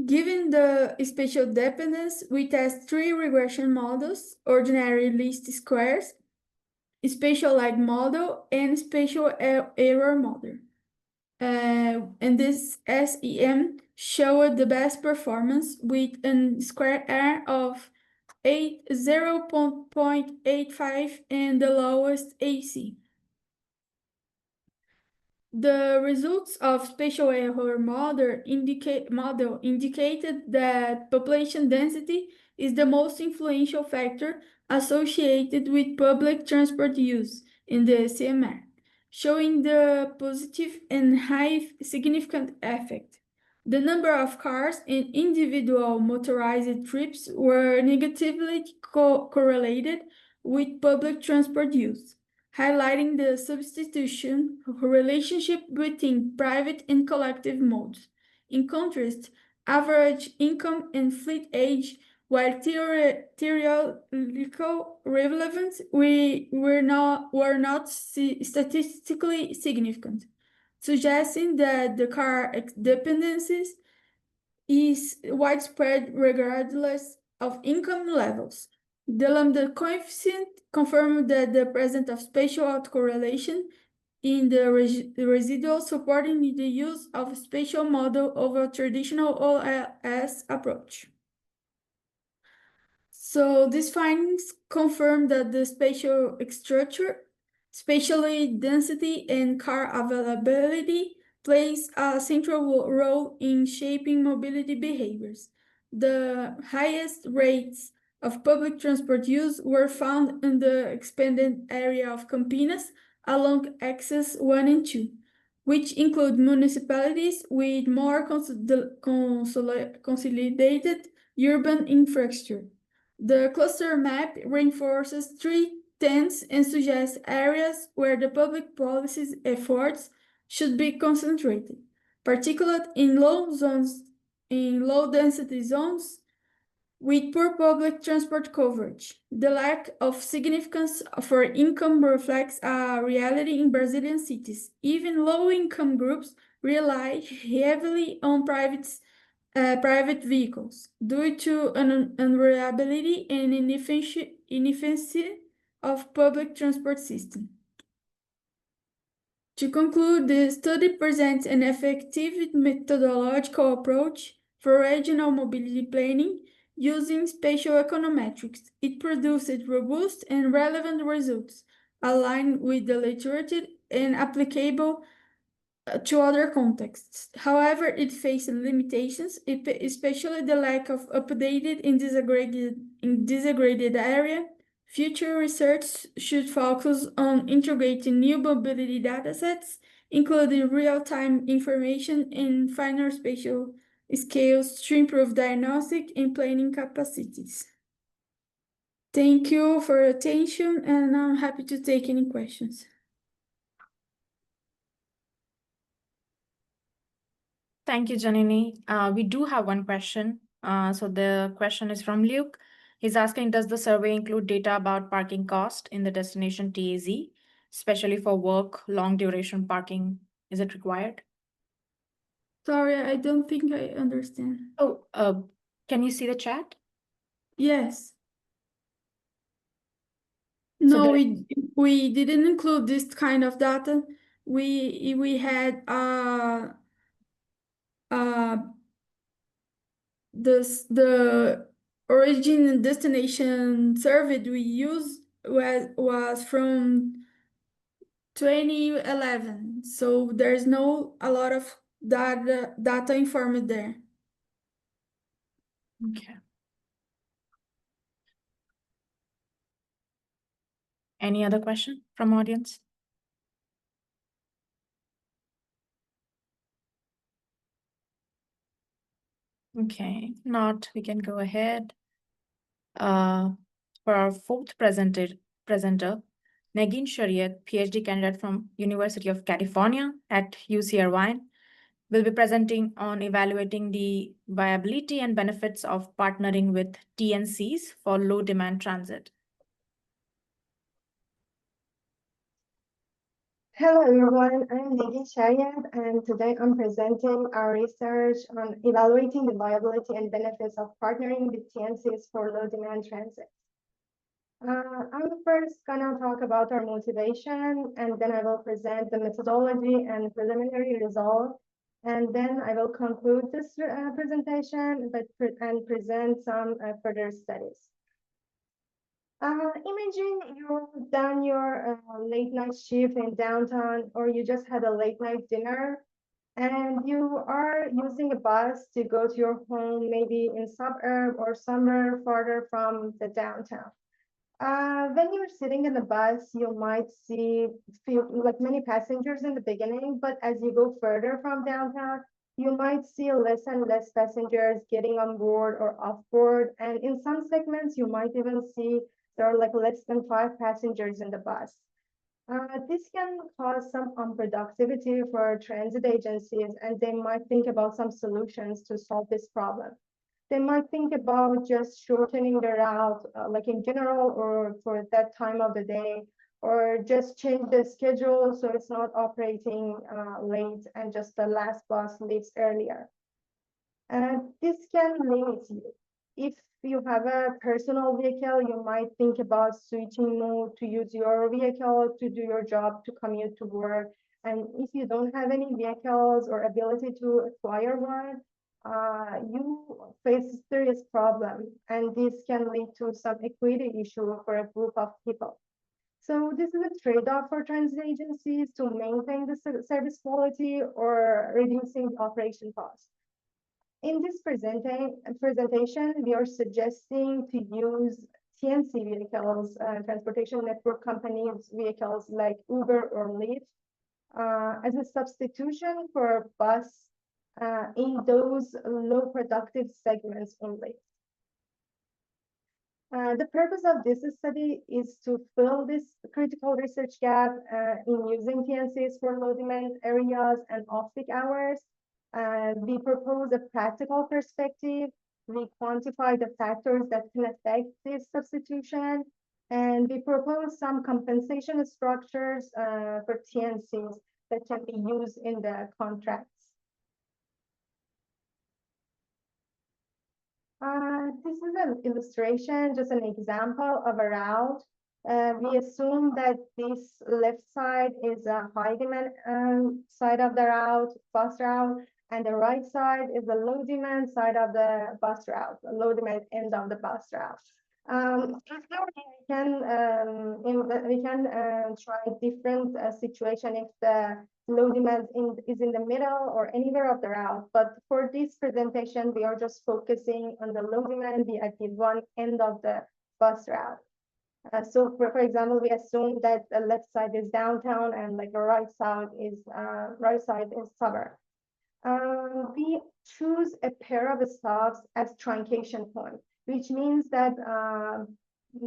Given the spatial dependence, we test 3 regression models: ordinary least squares, spatial lag model, and spatial error model. And this SEM showed the best performance with a square error of 0.85 and the lowest AC. The results of spatial error model indicated that population density is the most influential factor associated with public transport use in the CMR, showing the positive and high significant effect. The number of cars and individual motorized trips were negatively correlated with public transport use, highlighting the substitution relationship between private and collective modes. In contrast, average income and fleet age, while theoretical relevant, were not statistically significant, suggesting that the car dependencies is widespread regardless of income levels. The lambda coefficient confirmed that the presence of spatial autocorrelation in the residual, supporting the use of a spatial model over traditional OLS approach. So these findings confirm that the spatial structure, spatially density, and car availability plays a central role in shaping mobility behaviors. The highest rates of public transport use were found in the expanded area of Campinas along axes 1 and 2, which include municipalities with more consolidated urban infrastructure. The cluster map reinforces 3 trends and suggests areas where the public policy's efforts should be concentrated, particularly in low density zones with poor public transport coverage. The lack of significance for income reflects a reality in Brazilian cities. Even low-income groups rely heavily on private vehicles due to unreliability and inefficiency of public transport system. To conclude, the study presents an effective methodological approach for regional mobility planning using spatial econometrics. It produced robust and relevant results aligned with the literature and applicable to other contexts. However, it faced limitations, especially the lack of updated and disaggregated area. Future research should focus on integrating new mobility datasets, including real-time information and finer spatial scales to improve diagnostic and planning capacities. Thank you for your attention, and I'm happy to take any questions. Thank you, Janini. We do have one question. So the question is from Luke. He's asking, does the survey include data about parking cost in the destination TAZ, especially for work, long duration parking? Is it required? Sorry, I don't think I understand. Oh, can you see the chat? Yes. So No, there- we didn't include this kind of data. We had the origin and destination survey we used was from 2011, so there's no a lot of data informed there. Okay. Any other question from audience? Okay, not, we can go ahead. For our fourth presenter, Negin Shariat, PhD candidate from University of California at UC Irvine, will be presenting on evaluating the viability and benefits of partnering with TNCs for low-demand transit. Hello everyone, I'm Negin Shariat, and today I'm presenting our research on evaluating the viability and benefits of partnering with TNCs for low-demand transit. I'm first gonna talk about our motivation, and then I will present the methodology and preliminary results, and then I will conclude this presentation and present some further studies. Imagine you've done your late night shift in downtown, or you just had a late night dinner, and you are using a bus to go to your home, maybe in suburb or somewhere farther from the downtown. When you're sitting in the bus, you might feel like many passengers in the beginning, but as you go further from downtown, you might see less and less passengers getting on board or off board. And in some segments, you might even see there are like less than 5 passengers in the bus. This can cause some unproductivity for transit agencies, and they might think about some solutions to solve this problem. They might think about just shortening the route, like in general, or for that time of the day, or just change the schedule so it's not operating late and just the last bus leaves earlier. And this can limit you. If you have a personal vehicle, you might think about switching mode to use your vehicle to do your job, to commute to work. And if you don't have any vehicles or ability to acquire one, you face a serious problem, and this can lead to some equity issue for a group of people. So this is a trade-off for transit agencies to maintain the service quality or reducing the operation costs. In this presentation, we are suggesting to use TNC vehicles, transportation network companies' vehicles like Uber or Lyft, as a substitution for bus in those low productive segments only. The purpose of this study is to fill this critical research gap in using TNCs for low demand areas and off-peak hours. We propose a practical perspective. We quantify the factors that can affect this substitution, and we propose some compensation structures for TNCs that can be used in the contracts. This is an illustration, just an example of a route. We assume that this left side is a high demand side of the route, bus route, and the right side is the low demand side of the bus route, the low demand end of the bus route. We can try different situation if the low demand is in the middle or anywhere of the route. But for this presentation, we are just focusing on the low demand at the one end of the bus route. So for example, we assume that the left side is downtown and like the right side is suburb. We choose a pair of stops as truncation point, which means that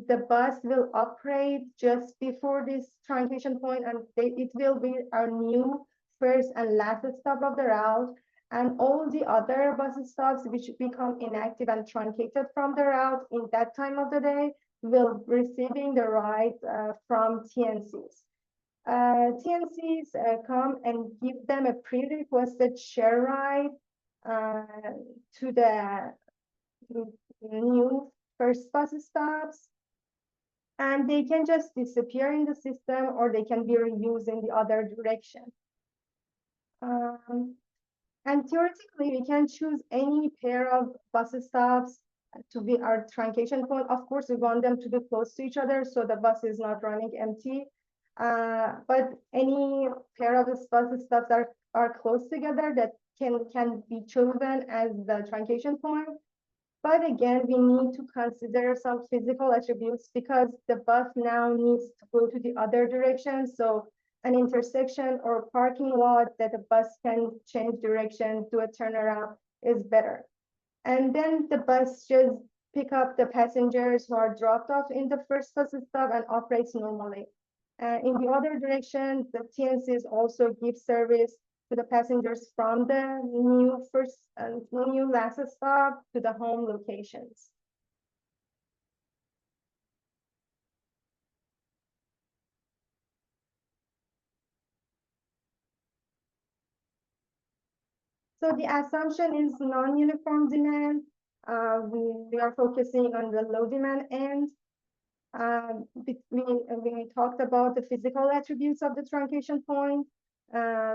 the bus will operate just before this truncation point, and it will be our new first and last stop of the route, and all the other bus stops which become inactive and truncated from the route in that time of the day will receiving the ride from TNCs. TNCs come and give them a pre-requested share ride to the new first bus stops, and they can just disappear in the system or they can be reused in the other direction. And theoretically, we can choose any pair of bus stops to be our truncation point. Of course, we want them to be close to each other so the bus is not running empty. But any pair of bus stops are close together that can be chosen as the truncation point. But again, we need to consider some physical attributes because the bus now needs to go to the other direction. So an intersection or parking lot that the bus can change direction, do a turnaround is better. And then the bus just pick up the passengers who are dropped off in the first bus stop and operates normally. In the other direction, the TNCs also give service to the passengers from the new last stop to the home locations. So the assumption is non-uniform demand. We are focusing on the low demand end. We talked about the physical attributes of the truncation point.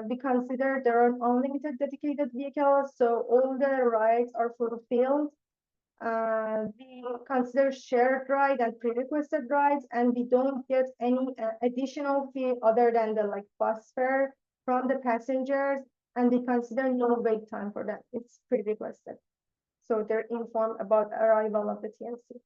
We consider there are unlimited dedicated vehicles, so all the rides are fulfilled. We consider shared ride and pre-requested rides, and we don't get any additional fee other than the bus fare from the passengers, and we consider no wait time for that. It's pre-requested. So they're informed about arrival of the TNC.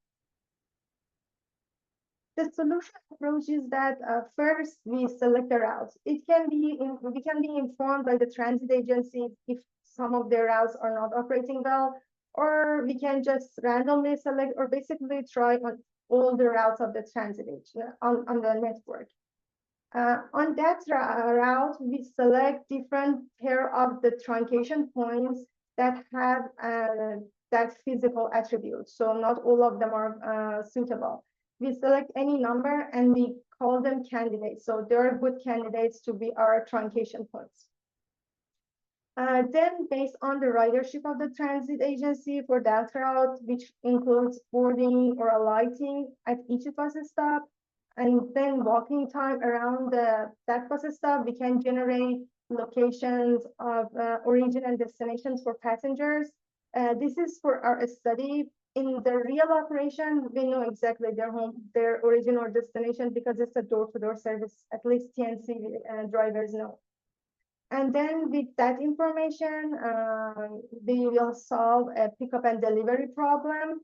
The solution approach is that first we select the routes. We can be informed by the transit agency if some of their routes are not operating well, or we can just randomly select or basically try on all the routes of the transit on the network. On that route, we select different pair of the truncation points that have that physical attribute. So not all of them are suitable. We select any number and we call them candidates. So they're good candidates to be our truncation points. Then based on the ridership of the transit agency for that route, which includes boarding or alighting at each bus stop, and then walking time around that bus stop, we can generate locations of origin and destinations for passengers. This is for our study. In the real operation, we know exactly their origin or destination because it's a door-to-door service. At least TNC drivers know. And then with that information, we will solve a pickup and delivery problem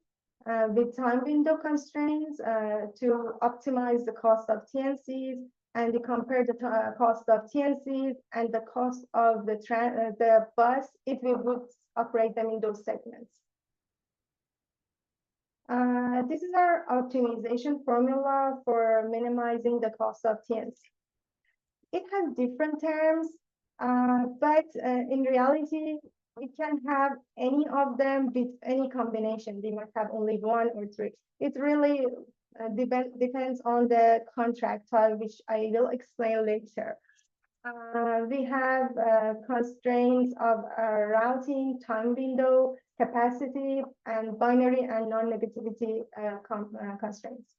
with time window constraints to optimize the cost of TNCs, and we compare the cost of TNCs and the cost of the bus if we would operate them in those segments. This is our optimization formula for minimizing the cost of TNC. It has different terms, but in reality, we can have any of them with any combination. We might have only one or three. It really depends on the contract type, which I will explain later. We have constraints of routing, time window, capacity, and binary and non-negativity constraints.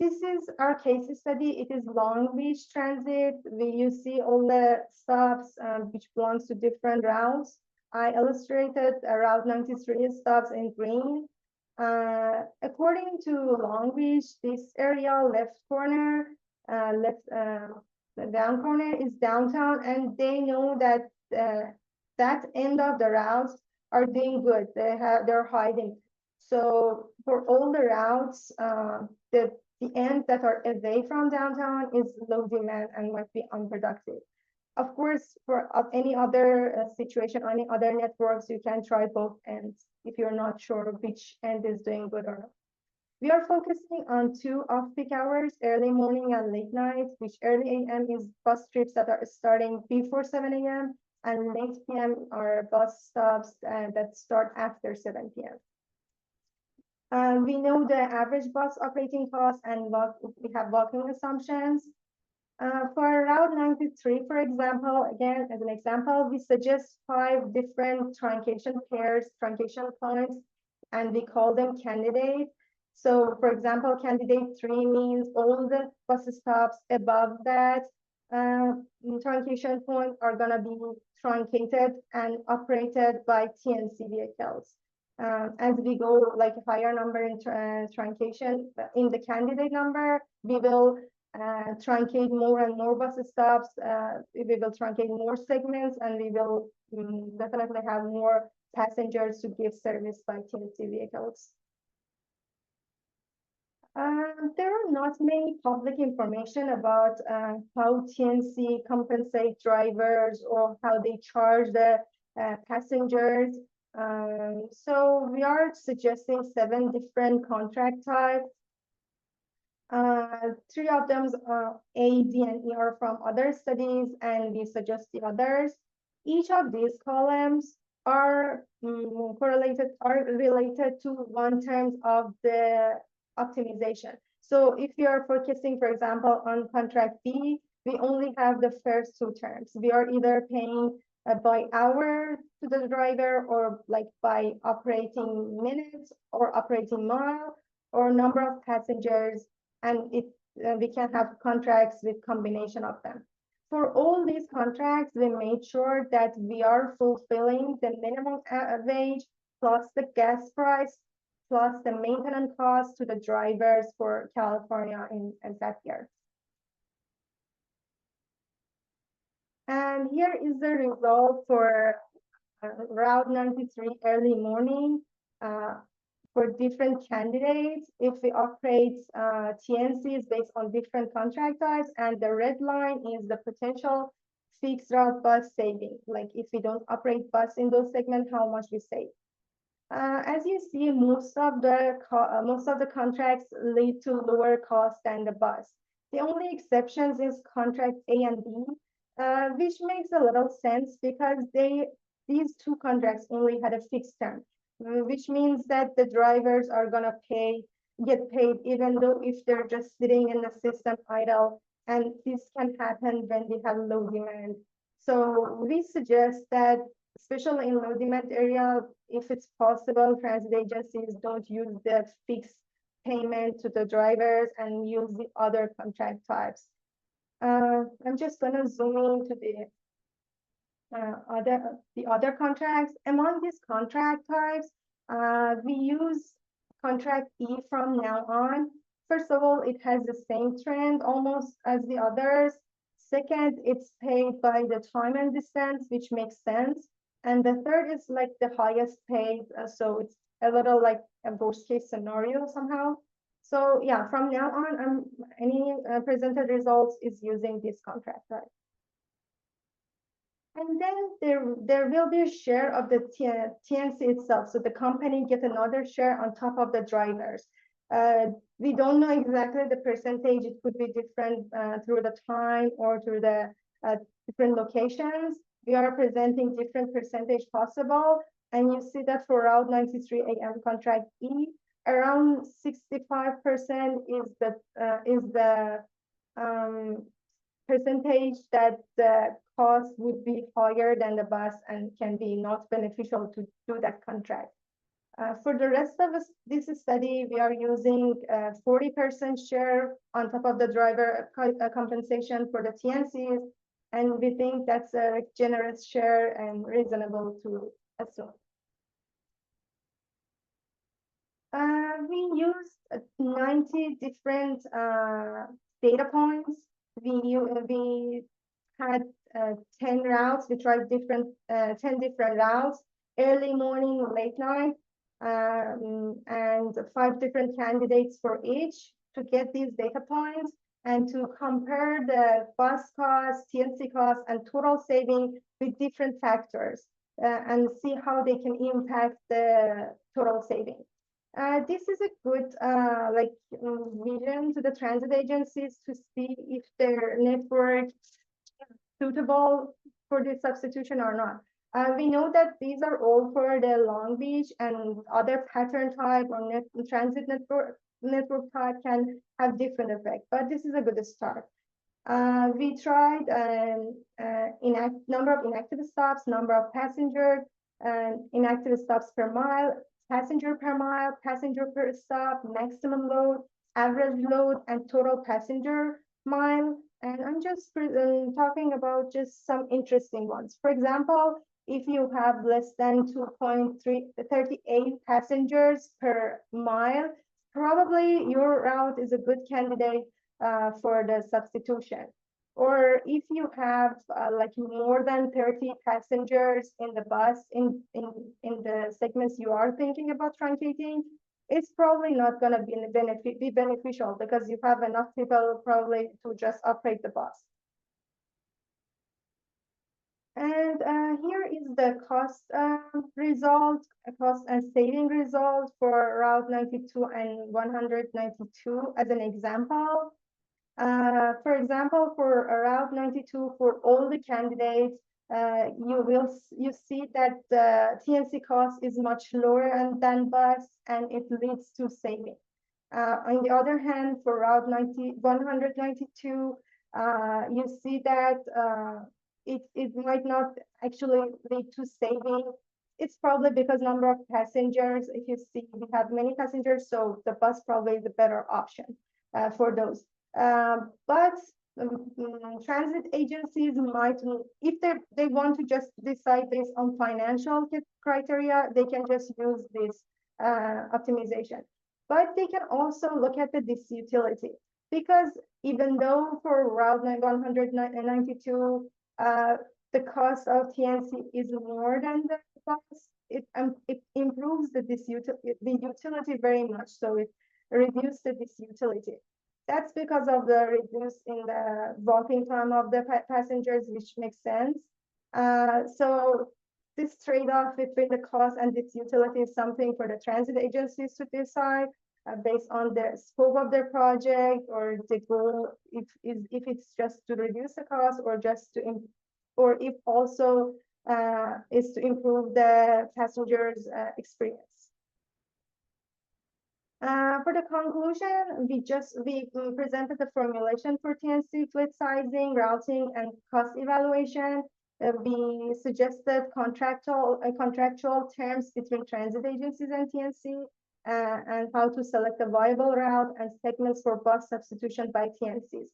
This is our case study. It is Long Beach Transit. You see all the stops which belongs to different routes. I illustrated Route 93 stops in green. According to Long Beach, this area left corner, the down corner is downtown, and they know that that end of the routes are doing good. They're hiding. So for all the routes, the ends that are away from downtown is low demand and might be unproductive. Of course, for any other situation, any other networks, you can try both ends if you're not sure which end is doing good or not. We are focusing on 2 off-peak hours, early morning and late night, which early AM is bus trips that are starting before 7 AM, and late PM are bus stops that start after 7 PM. We know the average bus operating cost, and we have walking assumptions. For Route 93, for example, again, as an example, we suggest 5 different truncation pairs, truncation points, and we call them candidates. So, for example, candidate 3 means all the bus stops above that truncation point are going to be truncated and operated by TNC vehicles. As we go like a higher number in truncation, in the candidate number, we will truncate more and more bus stops. We will truncate more segments, and we will definitely have more passengers to give service by TNC vehicles. There are not many public information about how TNC compensate drivers or how they charge the passengers. So we are suggesting 7 different contract types. Three of them, A, D, and E, are from other studies, and we suggest the others. Each of these columns are related to one term of the optimization. So if you are focusing, for example, on contract B, we only have the first two terms. We are either paying by hour to the driver, or like by operating minutes or operating mile or number of passengers, and we can have contracts with combination of them. For all these contracts, we made sure that we are fulfilling the minimum wage plus the gas price plus the maintenance cost to the drivers for California in that year. And here is the result for Route 93 early morning for different candidates. If we operate TNCs based on different contract types, and the red line is the potential fixed route bus saving. Like if we don't operate bus in those segments, how much we save. As you see, most of the contracts lead to lower cost than the bus. The only exceptions is contract A and B, which makes a little sense because these two contracts only had a fixed term, which means that the drivers are gonna get paid even though if they're just sitting in the system idle, and this can happen when we have low demand. So we suggest that, especially in low demand area, if it's possible, transit agencies don't use the fixed payment to the drivers and use the other contract types. I'm just gonna zoom into the other contracts. Among these contract types, we use contract E from now on. First of all, it has the same trend almost as the others. Second, it's paid by the time and distance, which makes sense. And the third is like the highest paid, so it's a little like a worst case scenario somehow. So yeah, from now on, any presented results is using this contract type. And then there will be a share of the TNC itself. So the company get another share on top of the drivers. We don't know exactly the percentage. It could be different through the time or through the different locations. We are presenting different percentage possible. And you see that for Route 93 AM contract E, around 65% is the percentage that the cost would be higher than the bus and can be not beneficial to do that contract. For the rest of this study, we are using 40% share on top of the driver compensation for the TNCs, and we think that's a generous share and reasonable to assume. We used 90 different data points. We had 10 routes. We tried 10 different routes, early morning, late night, and 5 different candidates for each to get these data points and to compare the bus cost, TNC cost, and total saving with different factors and see how they can impact the total saving. This is a good vision to the transit agencies to see if their network is suitable for this substitution or not. We know that these are all for the Long Beach, and other pattern type or transit network type can have different effect, but this is a good start. We tried number of inactive stops, number of passengers, inactive stops per mile, passenger per mile, passenger per stop, maximum load, average load, and total passenger mile. And I'm just talking about just some interesting ones. For example, if you have less than 2.38 passengers per mile, probably your route is a good candidate for the substitution. Or if you have like more than 30 passengers in the bus in the segments you are thinking about truncating, it's probably not going to be beneficial because you have enough people probably to just operate the bus. And here is the cost result, cost and saving result for Route 92 and 192 as an example. For example, for Route 92, for all the candidates, you see that the TNC cost is much lower than bus, and it leads to saving. On the other hand, for Route 192, you see that it might not actually lead to saving. It's probably because number of passengers. If you see we have many passengers, so the bus probably is the better option for those. But transit agencies might, if they want to just decide based on financial criteria, they can just use this optimization. But they can also look at the disutility, because even though for Route 192, the cost of TNC is more than the bus, it improves the utility very much, so it reduces the disutility. That's because of the reduce in the walking time of the passengers, which makes sense. So this trade-off between the cost and its utility is something for the transit agencies to decide based on the scope of their project, or the goal, if it's just to reduce the cost, or just to, or if also is to improve the passengers' experience. For the conclusion, we presented the formulation for TNC, fleet sizing, routing, and cost evaluation. We suggested contractual terms between transit agencies and TNC, and how to select a viable route and segments for bus substitution by TNCs.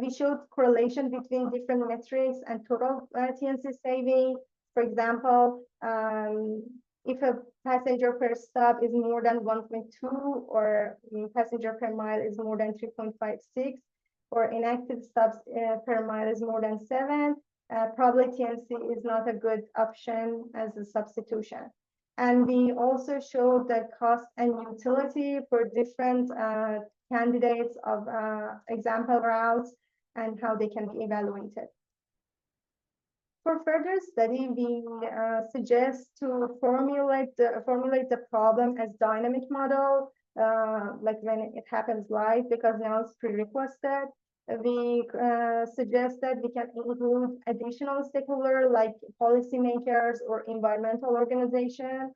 We showed correlation between different metrics and total TNC saving. For example, if a passenger per stop is more than 1.2, or passenger per mile is more than 3.56, or inactive stops per mile is more than 7, probably TNC is not a good option as a substitution. And we also showed the cost and utility for different candidates of example routes and how they can be evaluated. For further study, we suggest to formulate the problem as dynamic model, like when it happens live, because now it's pre-requested. We suggest that we can include additional stakeholders like policymakers or environmental organization.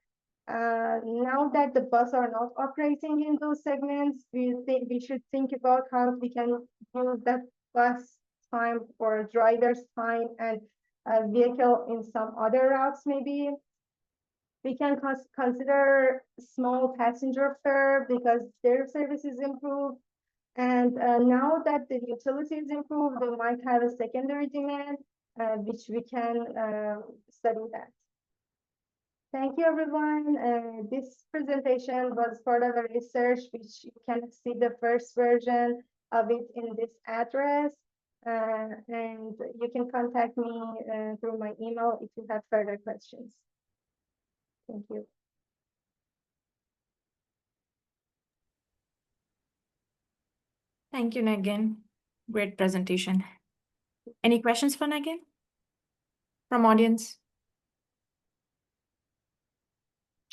Now that the bus are not operating in those segments, we should think about how we can use that bus time or driver's time and a vehicle in some other routes. Maybe we can consider small passenger fare because their service is improved. And now that the utility is improved, we might have a secondary demand, which we can study that. Thank you, everyone. This presentation was part of a research, which you can see the first version of it in this address. And you can contact me through my email if you have further questions. Thank you. Thank you, Nagin. Great presentation. Any questions for Nagin from audience?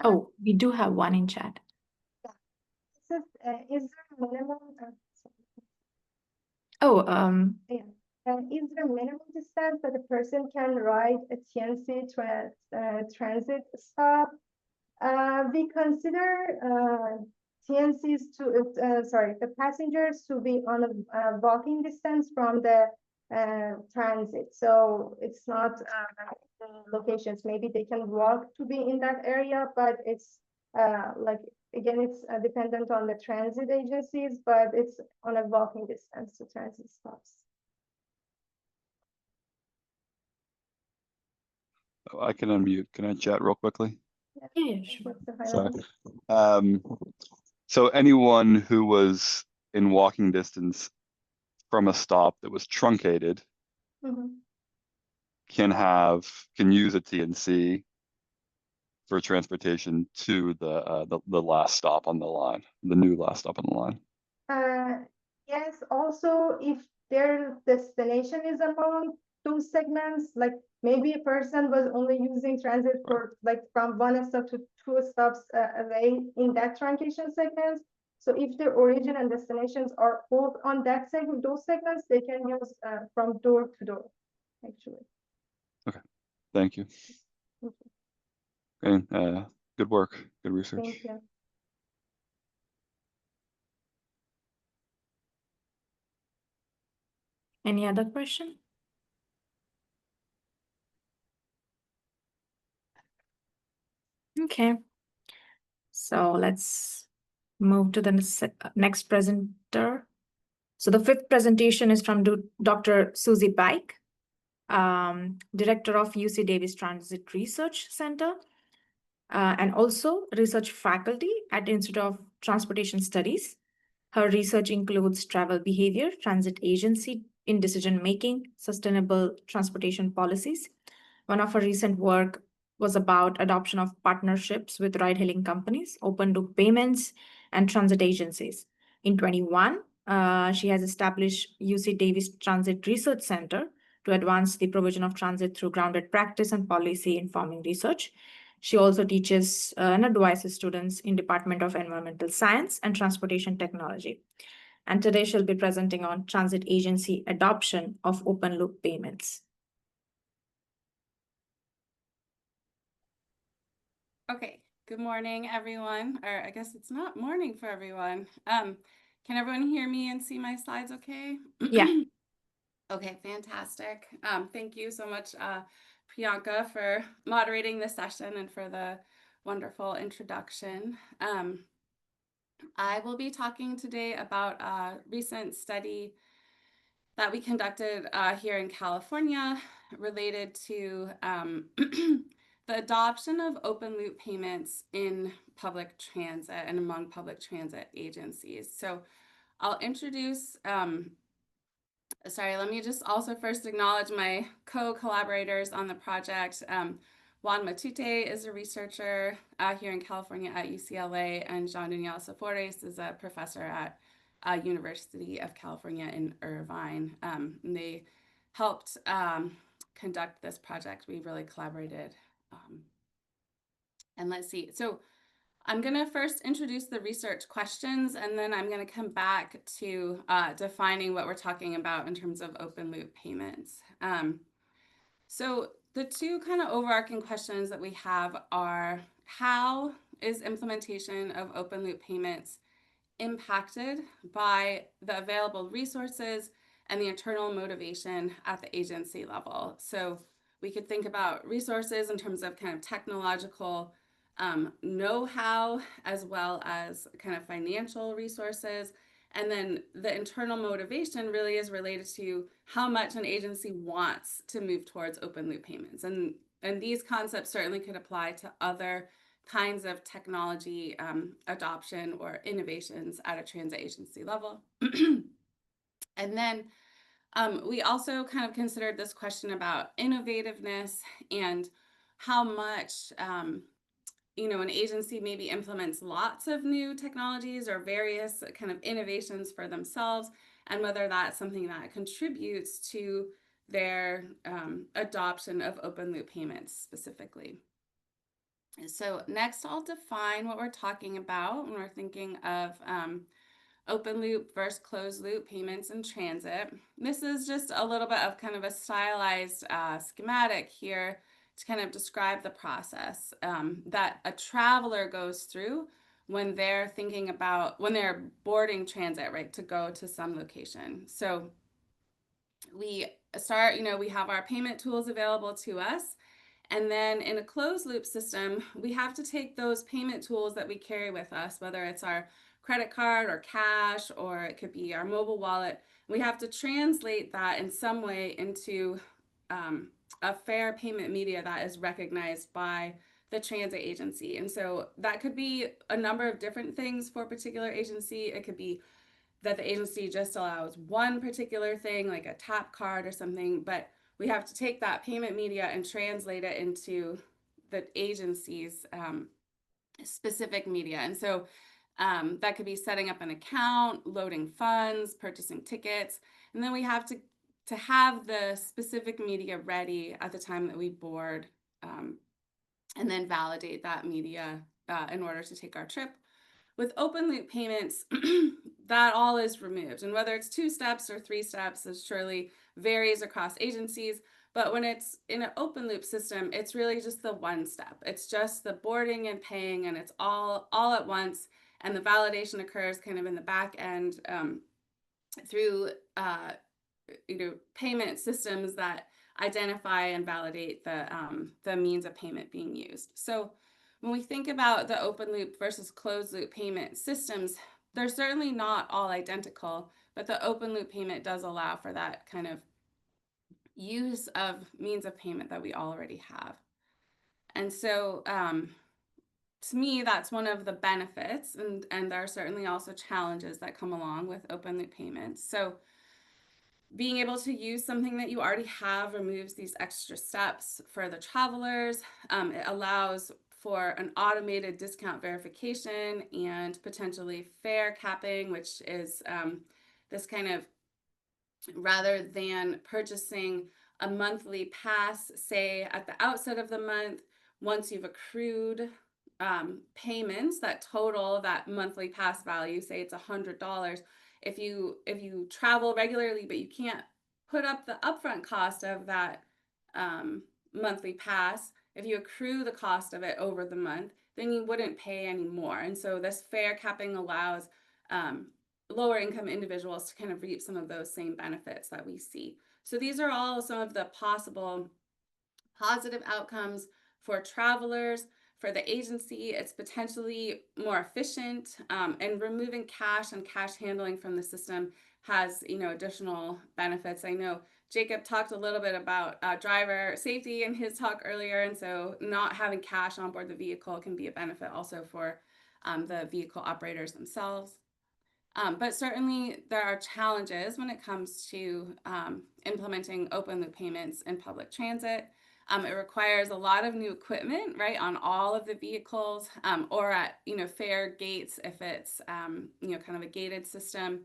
Oh, we do have one in chat. This is there minimum? Is there minimum distance that a person can ride a TNC transit stop? We consider TNCs the passengers to be on a walking distance from the transit. So it's not locations. Maybe they can walk to be in that area, but it's like, again, it's dependent on the transit agencies, but it's on a walking distance to transit stops. I can unmute. Can I chat real quickly? Yeah, sure. Sorry. So anyone who was in walking distance from a stop that was truncated can use a TNC for transportation to the last stop on the line, the new last stop on the line. Yes, also if their destination is among those segments? Like maybe a person was only using transit for like from one stop to two stops away in that truncation segment. So if the origin and destinations are both on that segment, those segments, they can use from door to door, actually. Thank you. Thank you. Okay, good work, good research. Thank you. Any other question? Okay. So let's move to the next presenter. So the fifth presentation is from Dr. Susie Pike, Director of UC Davis Transit Research Center, and also research faculty at the Institute of Transportation Studies. Her research includes travel behavior, transit agency in decision-making, sustainable transportation policies. One of her recent work was about adoption of partnerships with ride-hailing companies, open-loop payments, and transit agencies. In 2021, she has established UC Davis Transit Research Center to advance the provision of transit through grounded practice and policy-informing research. She also teaches and advises students in Department of Environmental Science and Transportation Technology. And today she'll be presenting on transit agency adoption of open-loop payments. Okay, good morning, everyone. Or I guess it's not morning for everyone. Can everyone hear me and see my slides okay? Yeah. Okay, fantastic. Thank you so much, Priyanka, for moderating this session and for the wonderful introduction. I will be talking today about a recent study that we conducted here in California related to the adoption of open loop payments in public transit and among public transit agencies. So I'll introduce, let me just also first acknowledge my co-collaborators on the project. Juan Matute is a researcher here in California at UCLA, and Jean-Daniel Safores is a professor at University of California in Irvine. And they helped conduct this project. We really collaborated. And let's see. So I'm going to first introduce the research questions, and then I'm going to come back to defining what we're talking about in terms of open loop payments. So the two kind of overarching questions that we have are, how is implementation of open loop payments impacted by the available resources and the internal motivation at the agency level? So we could think about resources in terms of kind of technological know-how, as well as kind of financial resources. And then the internal motivation really is related to how much an agency wants to move towards open loop payments. And these concepts certainly could apply to other kinds of technology adoption or innovations at a transit agency level. And then we also kind of considered this question about innovativeness and how much an agency maybe implements lots of new technologies or various kind of innovations for themselves, and whether that's something that contributes to their adoption of open loop payments specifically. So next, I'll define what we're talking about when we're thinking of open loop versus closed loop payments in transit. This is just a little bit of kind of a stylized schematic here to kind of describe the process that a traveler goes through when they're thinking about, when they're boarding transit, right, to go to some location. So we start, we have our payment tools available to us. And then in a closed loop system, we have to take those payment tools that we carry with us, whether it's our credit card or cash, or it could be our mobile wallet. We have to translate that in some way into a fair payment media that is recognized by the transit agency. And so that could be a number of different things for a particular agency. It could be that the agency just allows one particular thing, like a tap card or something, but we have to take that payment media and translate it into the agency's specific media. And so that could be setting up an account, loading funds, purchasing tickets, and then we have to have the specific media ready at the time that we board, and then validate that media in order to take our trip. With open loop payments, that all is removed. And whether it's 2 steps or 3 steps, it surely varies across agencies. But when it's in an open loop system, it's really just the 1 step. It's just the boarding and paying, and it's all at once. And the validation occurs kind of in the back end through payment systems that identify and validate the means of payment being used. So when we think about the open loop versus closed loop payment systems, they're certainly not all identical, but the open loop payment does allow for that kind of use of means of payment that we already have. And so to me, that's one of the benefits, and there are certainly also challenges that come along with open loop payments. So being able to use something that you already have removes these extra steps for the travelers. It allows for an automated discount verification and potentially fare capping, which is this kind of, rather than purchasing a monthly pass, say at the outset of the month, once you've accrued payments that total that monthly pass value, say it's $100. If you travel regularly, but you can't put up the upfront cost of that monthly pass, if you accrue the cost of it over the month, then you wouldn't pay anymore. And so this fare capping allows lower income individuals to kind of reap some of those same benefits that we see. So these are all some of the possible positive outcomes for travelers. For the agency, it's potentially more efficient, and removing cash and cash handling from the system has, additional benefits. I know Jacob talked a little bit about driver safety in his talk earlier, and so not having cash on board the vehicle can be a benefit also for the vehicle operators themselves. But certainly there are challenges when it comes to implementing open loop payments in public transit. It requires a lot of new equipment, right, on all of the vehicles, or at, fare gates if it's, kind of a gated system.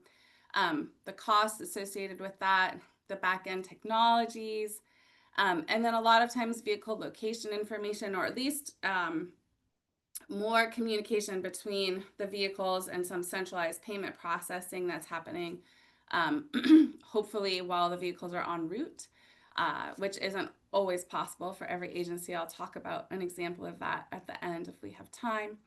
The costs associated with that, the back-end technologies, and then a lot of times vehicle location information, or at least more communication between the vehicles and some centralized payment processing that's happening, hopefully while the vehicles are en route, which isn't always possible for every agency. I'll talk about an example of that at the end if we have time.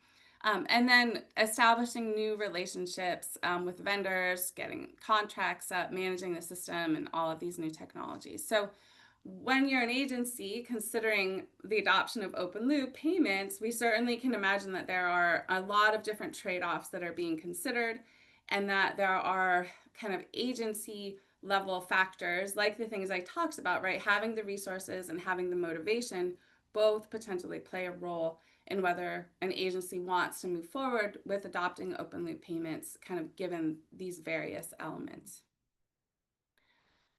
And then establishing new relationships with vendors, getting contracts up, managing the system, and all of these new technologies. So when you're an agency considering the adoption of open loop payments, we certainly can imagine that there are a lot of different trade-offs that are being considered, and that there are kind of agency level factors like the things I talked about, right? Having the resources and having the motivation both potentially play a role in whether an agency wants to move forward with adopting open loop payments, kind of given these various elements.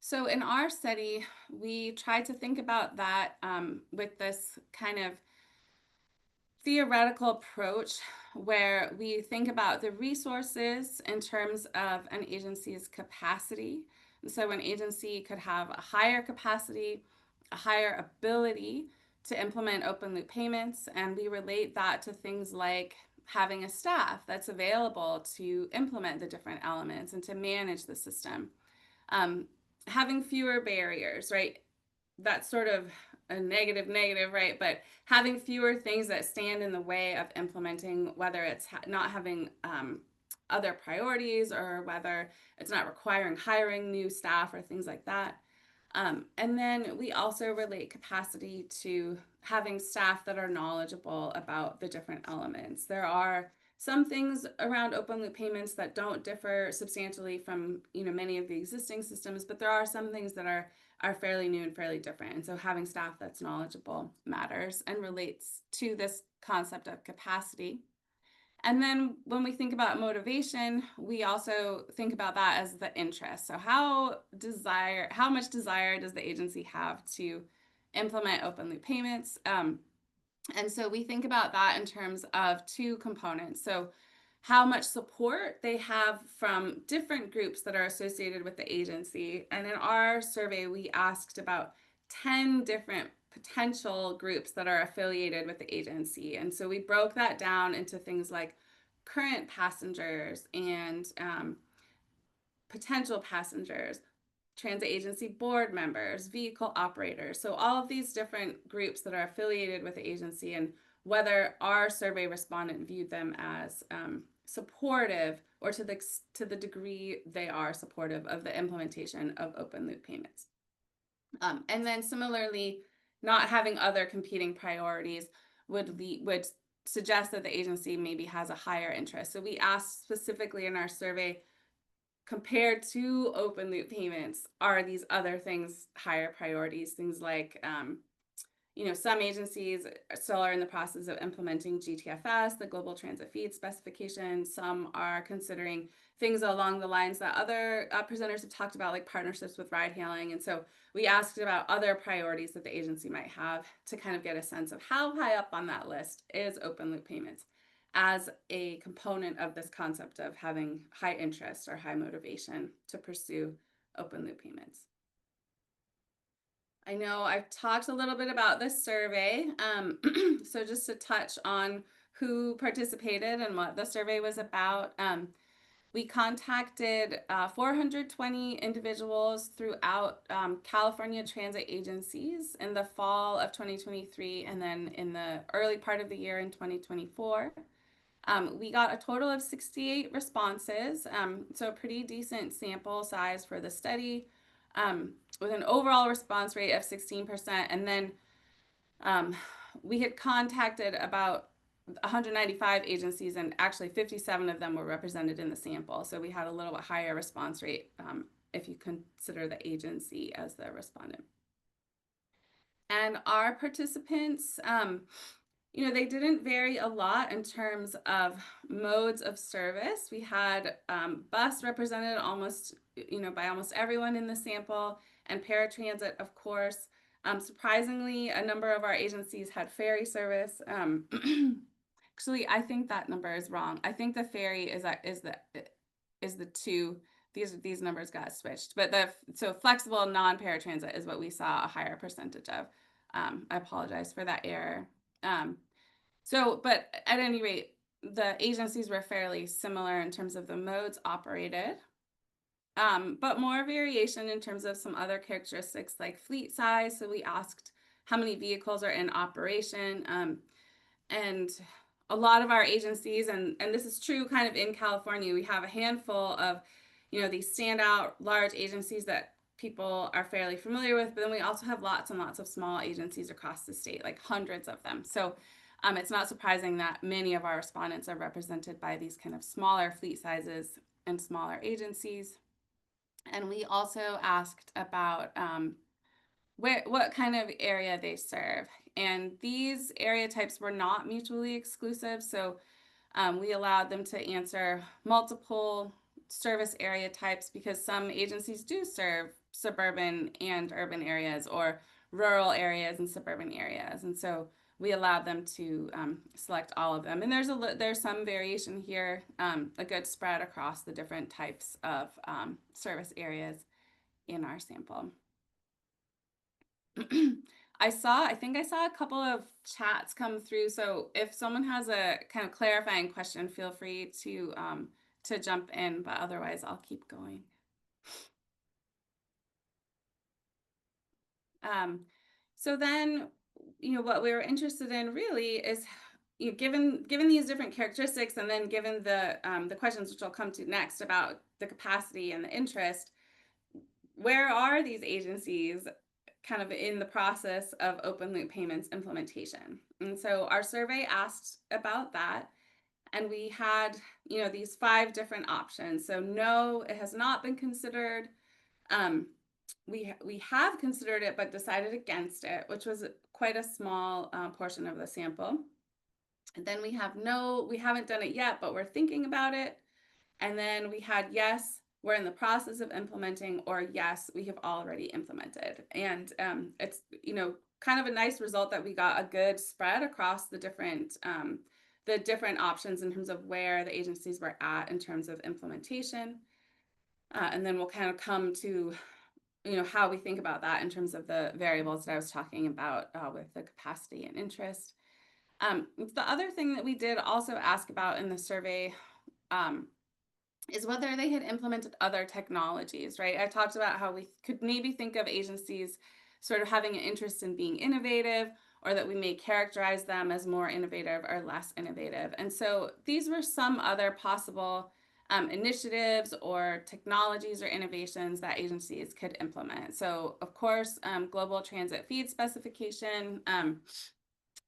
So in our study, we tried to think about that with this kind of theoretical approach where we think about the resources in terms of an agency's capacity. And so an agency could have a higher capacity, a higher ability to implement open loop payments, and we relate that to things like having a staff that's available to implement the different elements and to manage the system. Having fewer barriers, right? That's sort of a negative, right? But having fewer things that stand in the way of implementing, whether it's not having other priorities, or whether it's not requiring hiring new staff or things like that. And then we also relate capacity to having staff that are knowledgeable about the different elements. There are some things around open loop payments that don't differ substantially from many of the existing systems, but there are some things that are fairly new and fairly different. And so having staff that's knowledgeable matters and relates to this concept of capacity. And then when we think about motivation, we also think about that as the interest. So how much desire does the agency have to implement open loop payments? And so we think about that in terms of 2 components. So how much support they have from different groups that are associated with the agency. And in our survey, we asked about 10 different potential groups that are affiliated with the agency. And so we broke that down into things like current passengers and potential passengers, transit agency board members, vehicle operators. So all of these different groups that are affiliated with the agency, and whether our survey respondent viewed them as supportive, or to the degree they are supportive of the implementation of open loop payments. And then similarly, not having other competing priorities would suggest that the agency maybe has a higher interest. So we asked specifically in our survey, compared to open loop payments, are these other things higher priorities? Things like, some agencies still are in the process of implementing GTFS, the Global Transit Feed Specification. Some are considering things along the lines that other presenters have talked about, like partnerships with ride hailing. And so we asked about other priorities that the agency might have to kind of get a sense of how high up on that list is open loop payments as a component of this concept of having high interest or high motivation to pursue open loop payments. I know I've talked a little bit about this survey, so just to touch on who participated and what the survey was about. We contacted 420 individuals throughout California transit agencies in the fall of 2023, and then in the early part of the year in 2024. We got a total of 68 responses, so a pretty decent sample size for the study, with an overall response rate of 16%. And then we had contacted about 195 agencies, and actually 57 of them were represented in the sample. So we had a little bit higher response rate if you consider the agency as the respondent. And our participants, they didn't vary a lot in terms of modes of service. We had bus represented almost, by almost everyone in the sample, and paratransit, of course. Surprisingly, a number of our agencies had ferry service. Actually, I think that number is wrong. I think the ferry is the two. These numbers got switched, but so flexible non-paratransit is what we saw a higher percentage of. I apologize for that error. But at any rate, the agencies were fairly similar in terms of the modes operated, but more variation in terms of some other characteristics like fleet size. So we asked how many vehicles are in operation, and a lot of our agencies, and this is true kind of in California, we have a handful of, these standout large agencies that people are fairly familiar with, but then we also have lots and lots of small agencies across the state, like hundreds of them. So it's not surprising that many of our respondents are represented by these kind of smaller fleet sizes and smaller agencies. And we also asked about what kind of area they serve. And these area types were not mutually exclusive. So we allowed them to answer multiple service area types, because some agencies do serve suburban and urban areas, or rural areas and suburban areas. And so we allowed them to select all of them. And there's some variation here, a good spread across the different types of service areas in our sample. I think I saw a couple of chats come through. So if someone has a kind of clarifying question, feel free to jump in, but otherwise I'll keep going. So then, what we were interested in really is, given these different characteristics, and then given the questions which I'll come to next about the capacity and the interest, where are these agencies kind of in the process of open loop payments implementation? And so our survey asked about that, and we had, these 5 different options. So no, it has not been considered. We have considered it, but decided against it, which was quite a small portion of the sample. And then we have no, we haven't done it yet, but we're thinking about it. And then we had yes, we're in the process of implementing, or yes, we have already implemented. And it's, kind of a nice result that we got a good spread across the different the different options in terms of where the agencies were at in terms of implementation. And then we'll kind of come to, how we think about that in terms of the variables that I was talking about with the capacity and interest. The other thing that we did also ask about in the survey is whether they had implemented other technologies, right? I talked about how we could maybe think of agencies sort of having an interest in being innovative, or that we may characterize them as more innovative or less innovative. And so these were some other possible initiatives or technologies or innovations that agencies could implement. So of course, global transit feed specification,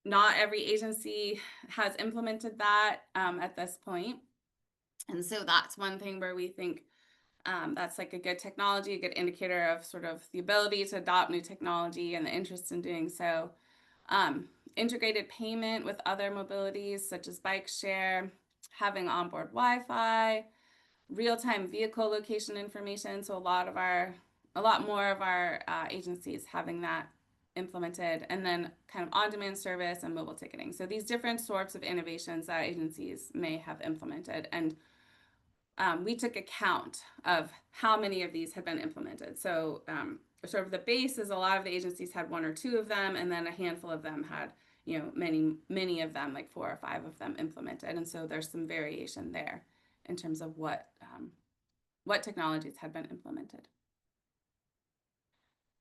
not every agency has implemented that at this point. And so that's one thing where we think that's like a good technology, a good indicator of sort of the ability to adopt new technology and the interest in doing so. Integrated payment with other mobilities such as bike share, having onboard Wi-Fi, real-time vehicle location information. So a lot more of our agencies having that implemented, and then kind of on-demand service and mobile ticketing. So these different sorts of innovations that agencies may have implemented. And we took account of how many of these had been implemented. So sort of the base is a lot of the agencies had one or two of them, and then a handful of them had, many of them, like 4 or 5 of them implemented. And so there's some variation there in terms of what technologies had been implemented.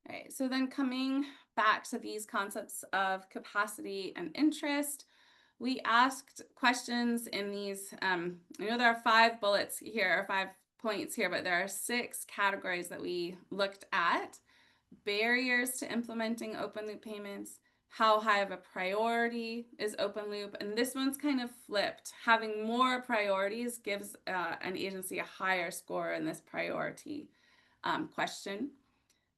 All right, so then coming back to these concepts of capacity and interest, we asked questions in these, I know there are 5 bullets here, or 5 points here, but there are 6 categories that we looked at. Barriers to implementing open loop payments, how high of a priority is open loop, and this one's kind of flipped. Having more priorities gives an agency a higher score in this priority question.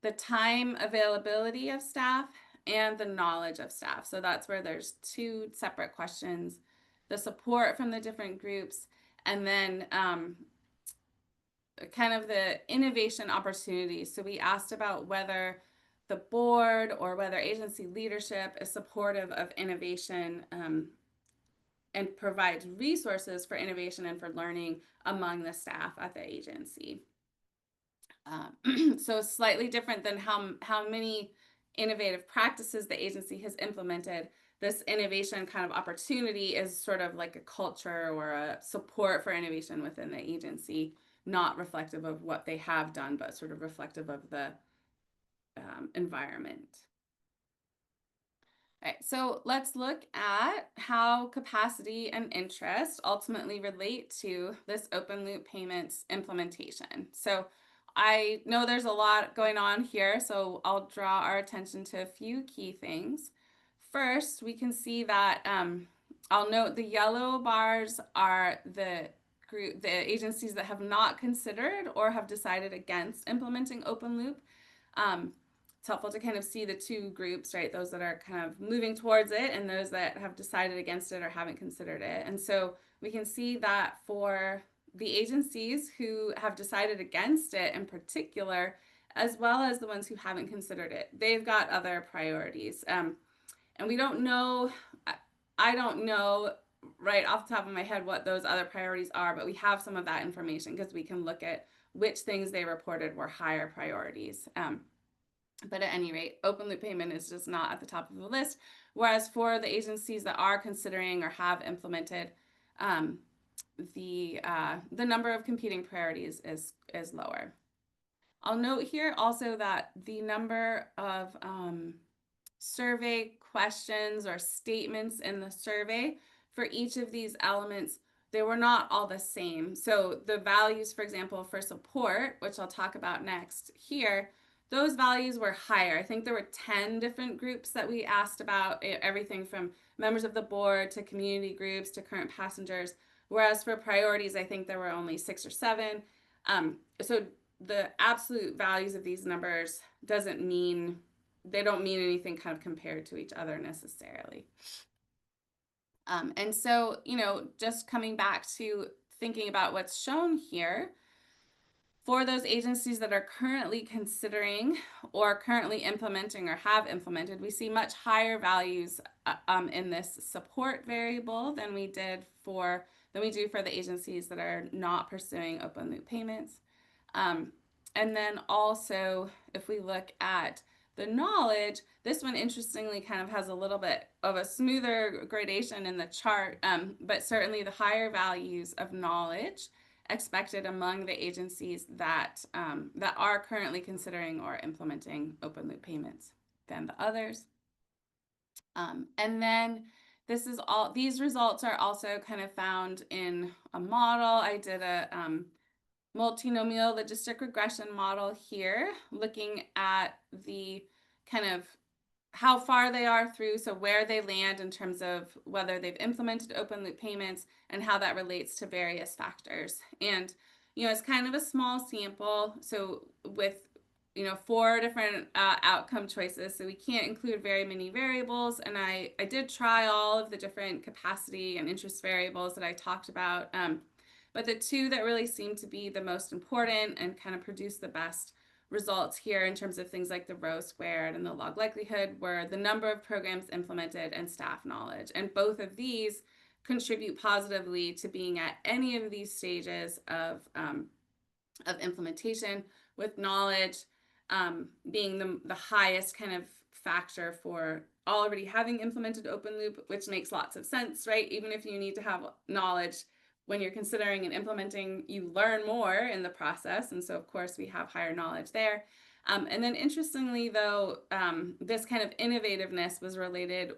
The time availability of staff and the knowledge of staff. So that's where there's 2 separate questions. The support from the different groups, and then kind of the innovation opportunities. So we asked about whether the board or whether agency leadership is supportive of innovation and provides resources for innovation and for learning among the staff at the agency. So slightly different than how many innovative practices the agency has implemented. This innovation kind of opportunity is sort of like a culture or a support for innovation within the agency, not reflective of what they have done, but sort of reflective of the environment. All right, so let's look at how capacity and interest ultimately relate to this open loop payments implementation. So I know there's a lot going on here, so I'll draw our attention to a few key things. First, we can see that I'll note the yellow bars are the agencies that have not considered or have decided against implementing open loop. It's helpful to kind of see the 2 groups, right? Those that are kind of moving towards it and those that have decided against it or haven't considered it. And so we can see that for the agencies who have decided against it in particular, as well as the ones who haven't considered it, they've got other priorities. And we don't know, I don't know right off the top of my head what those other priorities are, but we have some of that information because we can look at which things they reported were higher priorities. But at any rate, open loop payment is just not at the top of the list. Whereas for the agencies that are considering or have implemented, the number of competing priorities is lower. I'll note here also that the number of survey questions or statements in the survey for each of these elements, they were not all the same. So the values, for example, for support, which I'll talk about next here, those values were higher. I think there were 10 different groups that we asked about, everything from members of the board to community groups to current passengers. Whereas for priorities, I think there were only 6 or 7. So the absolute values of these numbers they don't mean anything kind of compared to each other necessarily. And so, just coming back to thinking about what's shown here, For those agencies that are currently considering or currently implementing or have implemented, we see much higher values in this support variable than we do for the agencies that are not pursuing open loop payments. And then also, if we look at the knowledge, this one interestingly kind of has a little bit of a smoother gradation in the chart, but certainly the higher values of knowledge expected among the agencies that are currently considering or implementing open loop payments than the others. And then these results are also kind of found in a model. I did a multinomial logistic regression model here, looking at the kind of how far they are through, so where they land in terms of whether they've implemented open loop payments and how that relates to various factors. And, it's kind of a small sample. So with, 4 different outcome choices, so we can't include very many variables. And I did try all of the different capacity and interest variables that I talked about. But the 2 that really seem to be the most important and kind of produce the best results here in terms of things like the rho squared and the log likelihood were the number of programs implemented and staff knowledge. And both of these contribute positively to being at any of these stages of implementation, with knowledge being the highest kind of factor for already having implemented open loop, which makes lots of sense, right? Even if you need to have knowledge when you're considering and implementing, you learn more in the process. And so, of course, we have higher knowledge there. And then interestingly, though, this kind of innovativeness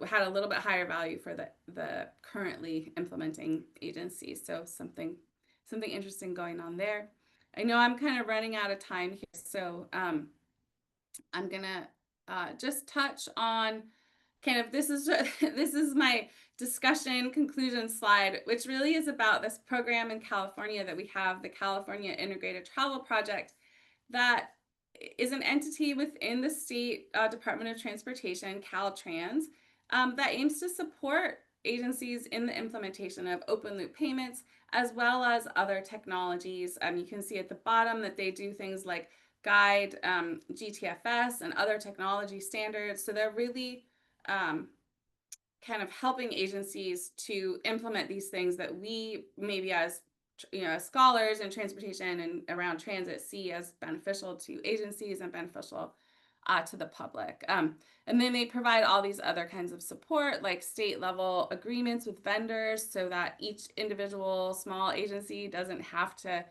had a little bit higher value for the currently implementing agencies. So something interesting going on there. I know I'm kind of running out of time here, so I'm going to just touch on kind of this is my discussion conclusion slide, which really is about this program in California that we have, the California Integrated Travel Project, that is an entity within the state Department of Transportation, Caltrans, that aims to support agencies in the implementation of open loop payments, as well as other technologies. You can see at the bottom that they do things like guide GTFS and other technology standards. So they're really kind of helping agencies to implement these things that we maybe as scholars in transportation and around transit see as beneficial to agencies and beneficial to the public. And then they provide all these other kinds of support, like state level agreements with vendors, so that each individual small agency doesn't have to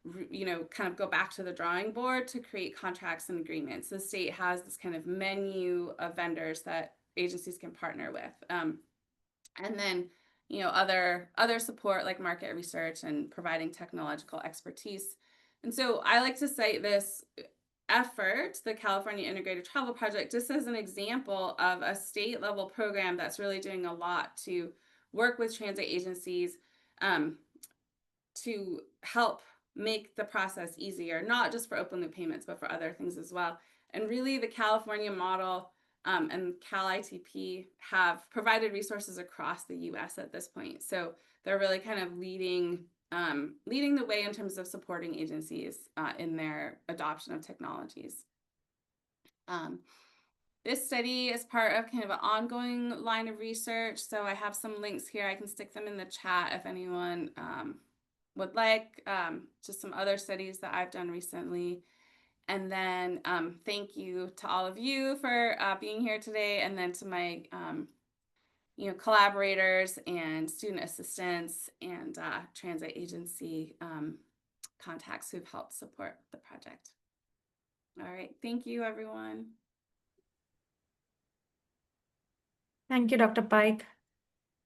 kind of go back to the drawing board to create contracts and agreements. The state has this kind of menu of vendors that agencies can partner with. And then, other support like market research and providing technological expertise. And so I like to cite this effort, the California Integrated Travel Project, just as an example of a state level program that's really doing a lot to work with transit agencies to help make the process easier, not just for open loop payments, but for other things as well. And really the California model and Cal ITP have provided resources across the US at this point. So they're really kind of leading the way in terms of supporting agencies in their adoption of technologies. This study is part of kind of an ongoing line of research. So I have some links here. I can stick them in the chat if anyone would like, just some other studies that I've done recently. And then thank you to all of you for being here today, and then to my collaborators and student assistants and transit agency contacts who've helped support the project. All right, thank you, everyone. Thank you, Dr. Pike.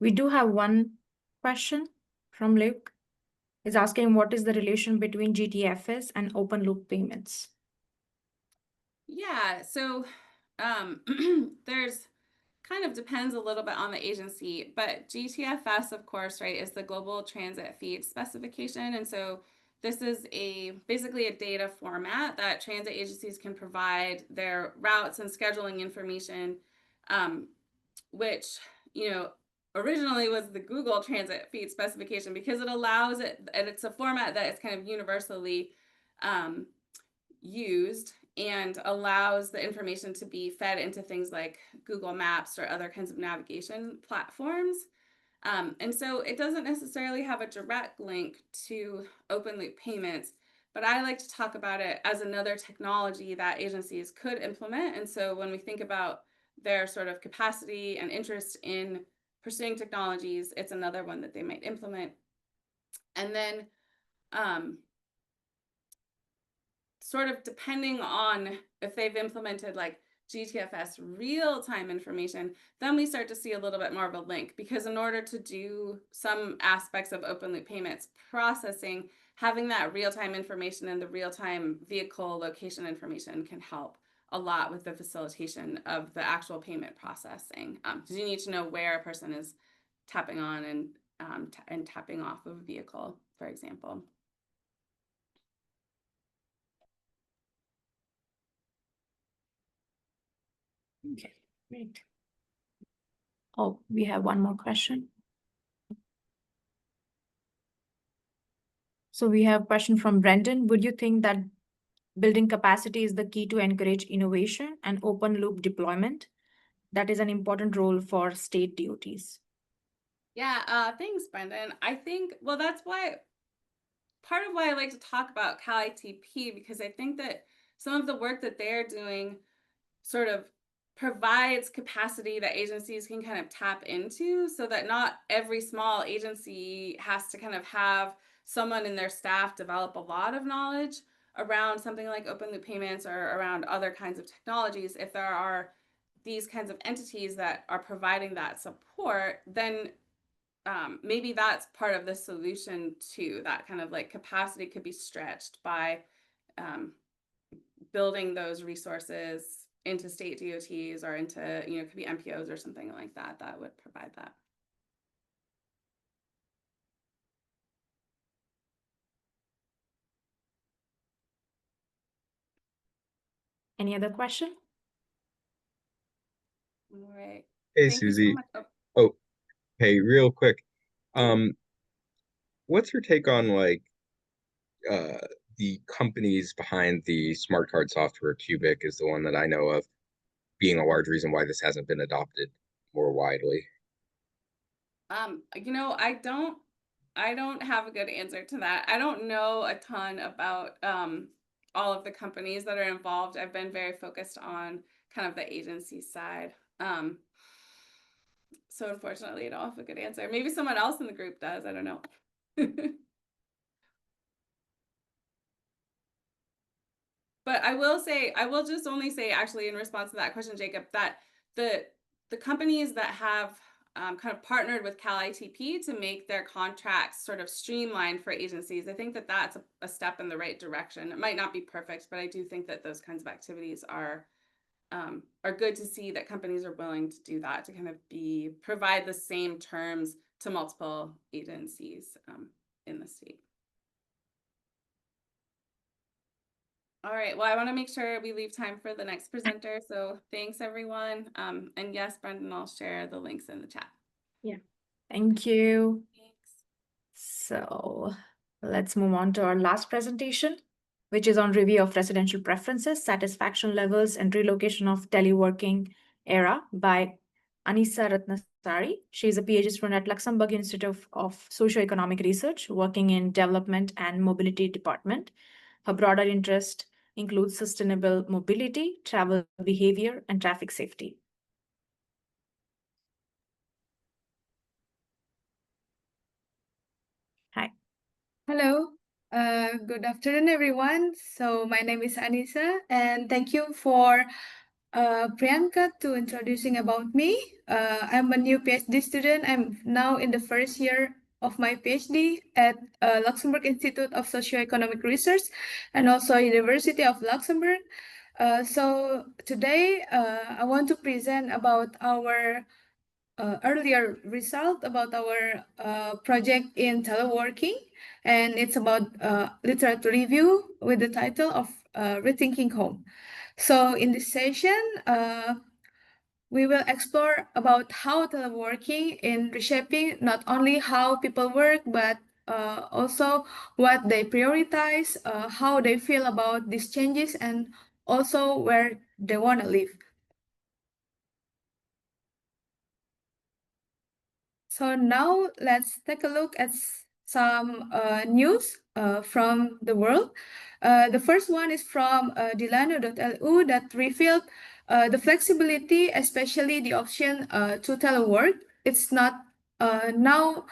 We do have one question from Luke. He's asking, what is the relation between GTFS and open loop payments? Yeah, so there's kind of depends a little bit on the agency, but GTFS, of course, right, is the Global Transit Feed Specification. And so this is basically a data format that transit agencies can provide their routes and scheduling information, which, originally was the Google Transit Feed Specification, because it allows it, and it's a format that is kind of universally used and allows the information to be fed into things like Google Maps or other kinds of navigation platforms. And so it doesn't necessarily have a direct link to open loop payments, but I like to talk about it as another technology that agencies could implement. And so when we think about their sort of capacity and interest in pursuing technologies, it's another one that they might implement. And then sort of depending on if they've implemented like GTFS real-time information, then we start to see a little bit more of a link, because in order to do some aspects of open loop payments processing, having that real-time information and the real-time vehicle location information can help a lot with the facilitation of the actual payment processing. Because you need to know where a person is tapping on and tapping off of a vehicle, for example. Okay, great. Oh, we have one more question. So we have a question from Brendan. Would you think that building capacity is the key to encourage innovation and open loop deployment? That is an important role for state DOTs. Yeah, thanks, Brendan. I think, well, that's why, part of why I like to talk about Cal ITP, because I think that some of the work that they're doing sort of provides capacity that agencies can kind of tap into, so that not every small agency has to kind of have someone in their staff develop a lot of knowledge around something like open loop payments or around other kinds of technologies. If there are these kinds of entities that are providing that support, then maybe that's part of the solution too. That kind of like capacity could be stretched by building those resources into state DOTs or into, you know, it could be MPOs or something like that, that would provide that. Any other question? All right. Hey, Thank you so Susie. much. Oh, hey, real quick. What's your take on like the companies behind the smart card software? Cubic is the one that I know of being a large reason why this hasn't been adopted more widely. You know, I don't have a good answer to that. I don't know a ton about all of the companies that are involved. I've been very focused on kind of the agency side. So unfortunately, I don't have a good answer. Maybe someone else in the group does. I don't know. But I will just only say, actually, in response to that question, Jacob, that the companies that have kind of partnered with Cal ITP to make their contracts sort of streamlined for agencies, I think that that's a step in the right direction. It might not be perfect, but I do think that those kinds of activities are good to see, that companies are willing to do that, to kind of provide the same terms to multiple agencies in the state. All right, well, I want to make sure we leave time for the next presenter. So thanks, everyone. And yes, Brendan, I'll share the links in the chat. Yeah, thank you. Thanks. So let's move on to our last presentation, which is on review of residential preferences, satisfaction levels, and relocation of teleworking era by Anisa Ratnasari. She is a PhD student at Luxembourg Institute of Socioeconomic Research, working in Development and Mobility Department. Her broader interest includes sustainable mobility, travel behavior, and traffic safety. Hi. Hello, good afternoon, everyone. So my name is Anisa, and thank you for Priyanka to introducing about me. I'm a new PhD student. I'm now in the first year of my PhD at Luxembourg Institute of Socioeconomic Research and also University of Luxembourg. So today I want to present about our earlier result about our project in teleworking, and it's about literature review with the title of Rethinking Home. So in this session, we will explore about how teleworking in reshaping not only how people work, but also what they prioritize, how they feel about these changes, and also where they want to live. So now let's take a look at some news from the world. The first one is from Delano.lu that revealed the flexibility, especially the option to telework. It's not now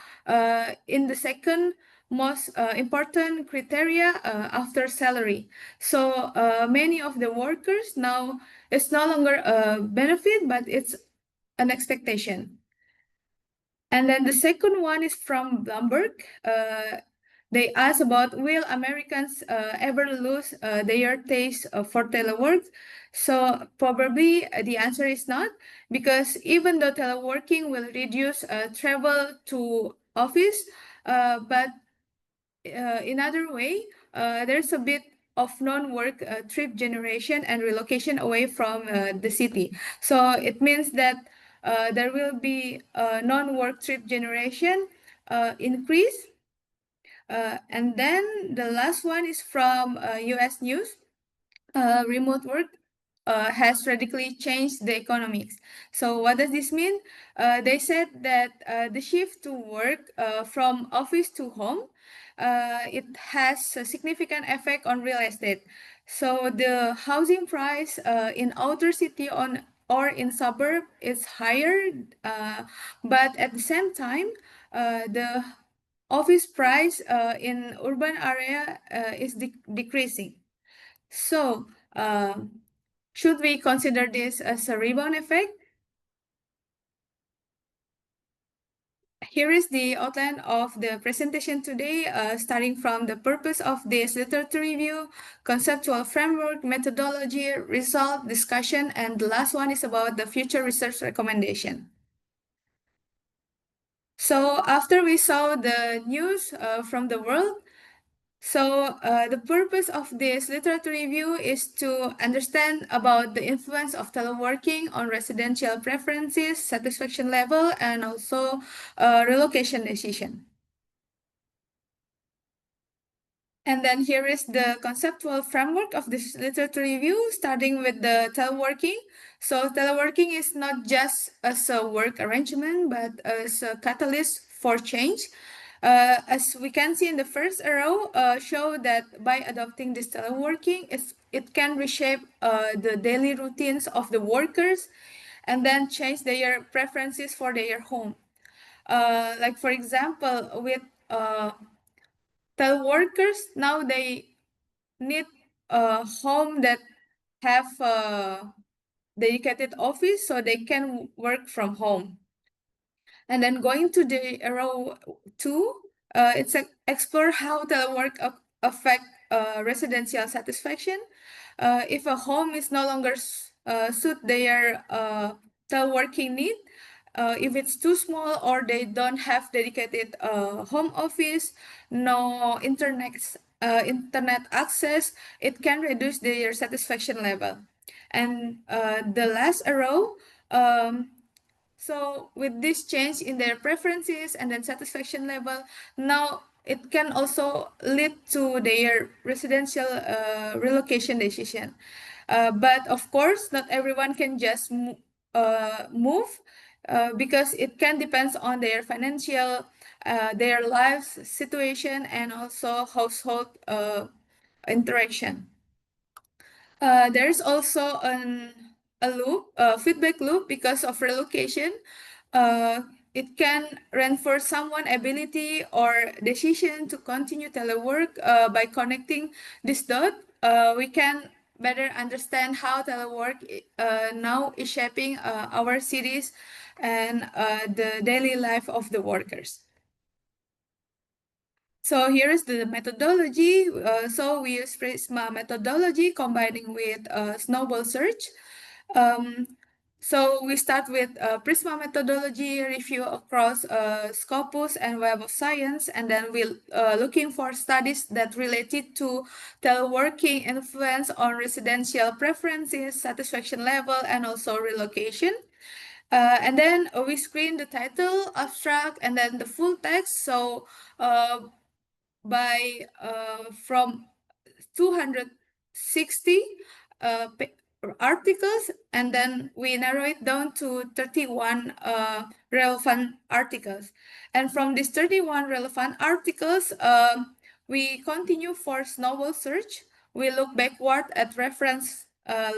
in the second most important criteria after salary. So many of the workers now, it's no longer a benefit, but it's an expectation. And then the second one is from Bloomberg. They asked about, will Americans ever lose their taste for telework? So probably the answer is not, because even though teleworking will reduce travel to office, but in other way, there's a bit of non-work trip generation and relocation away from the city. So it means that there will be non-work trip generation increase. And then the last one is from US News. Remote work has radically changed the economics. So what does this mean? They said that the shift to work from office to home, it has a significant effect on real estate. So the housing price in outer city or in suburb is higher, but at the same time, the office price in urban area is decreasing. So should we consider this as a rebound effect? Here is the outline of the presentation today, starting from the purpose of this literature review, conceptual framework, methodology, result, discussion, and the last one is about the future research recommendation. So after we saw the news from the world, so the purpose of this literature review is to understand about the influence of teleworking on residential preferences, satisfaction level, and also relocation decision. And then here is the conceptual framework of this literature review, starting with the teleworking. So teleworking is not just as a work arrangement, but as a catalyst for change. As we can see in the first arrow, show that by adopting this teleworking, it can reshape the daily routines of the workers and then change their preferences for their home. Like for example, with teleworkers, now they need a home that have a dedicated office so they can work from home. And then going to the arrow 2, it's explore how telework affect residential satisfaction. If a home is no longer suit their teleworking need, if it's too small or they don't have dedicated home office, no internet access, it can reduce their satisfaction level. And the last arrow, so with this change in their preferences and then satisfaction level, now it can also lead to their residential relocation decision. But of course, not everyone can just move because it can depend on their financial, their life situation, and also household interaction. There's also a feedback loop because of relocation. It can reinforce someone's ability or decision to continue telework by connecting this dot. We can better understand how telework now is shaping our cities and the daily life of the workers. So here is the methodology. So we use Prisma methodology combining with snowball search. So we start with Prisma methodology review across Scopus and Web of Science, and then we're looking for studies that related to teleworking influence on residential preferences, satisfaction level, and also relocation. And then we screen the title, abstract, and then the full text. So by from 260 articles, and then we narrow it down to 31 relevant articles. And from these 31 relevant articles, we continue for snowball search. We look backward at reference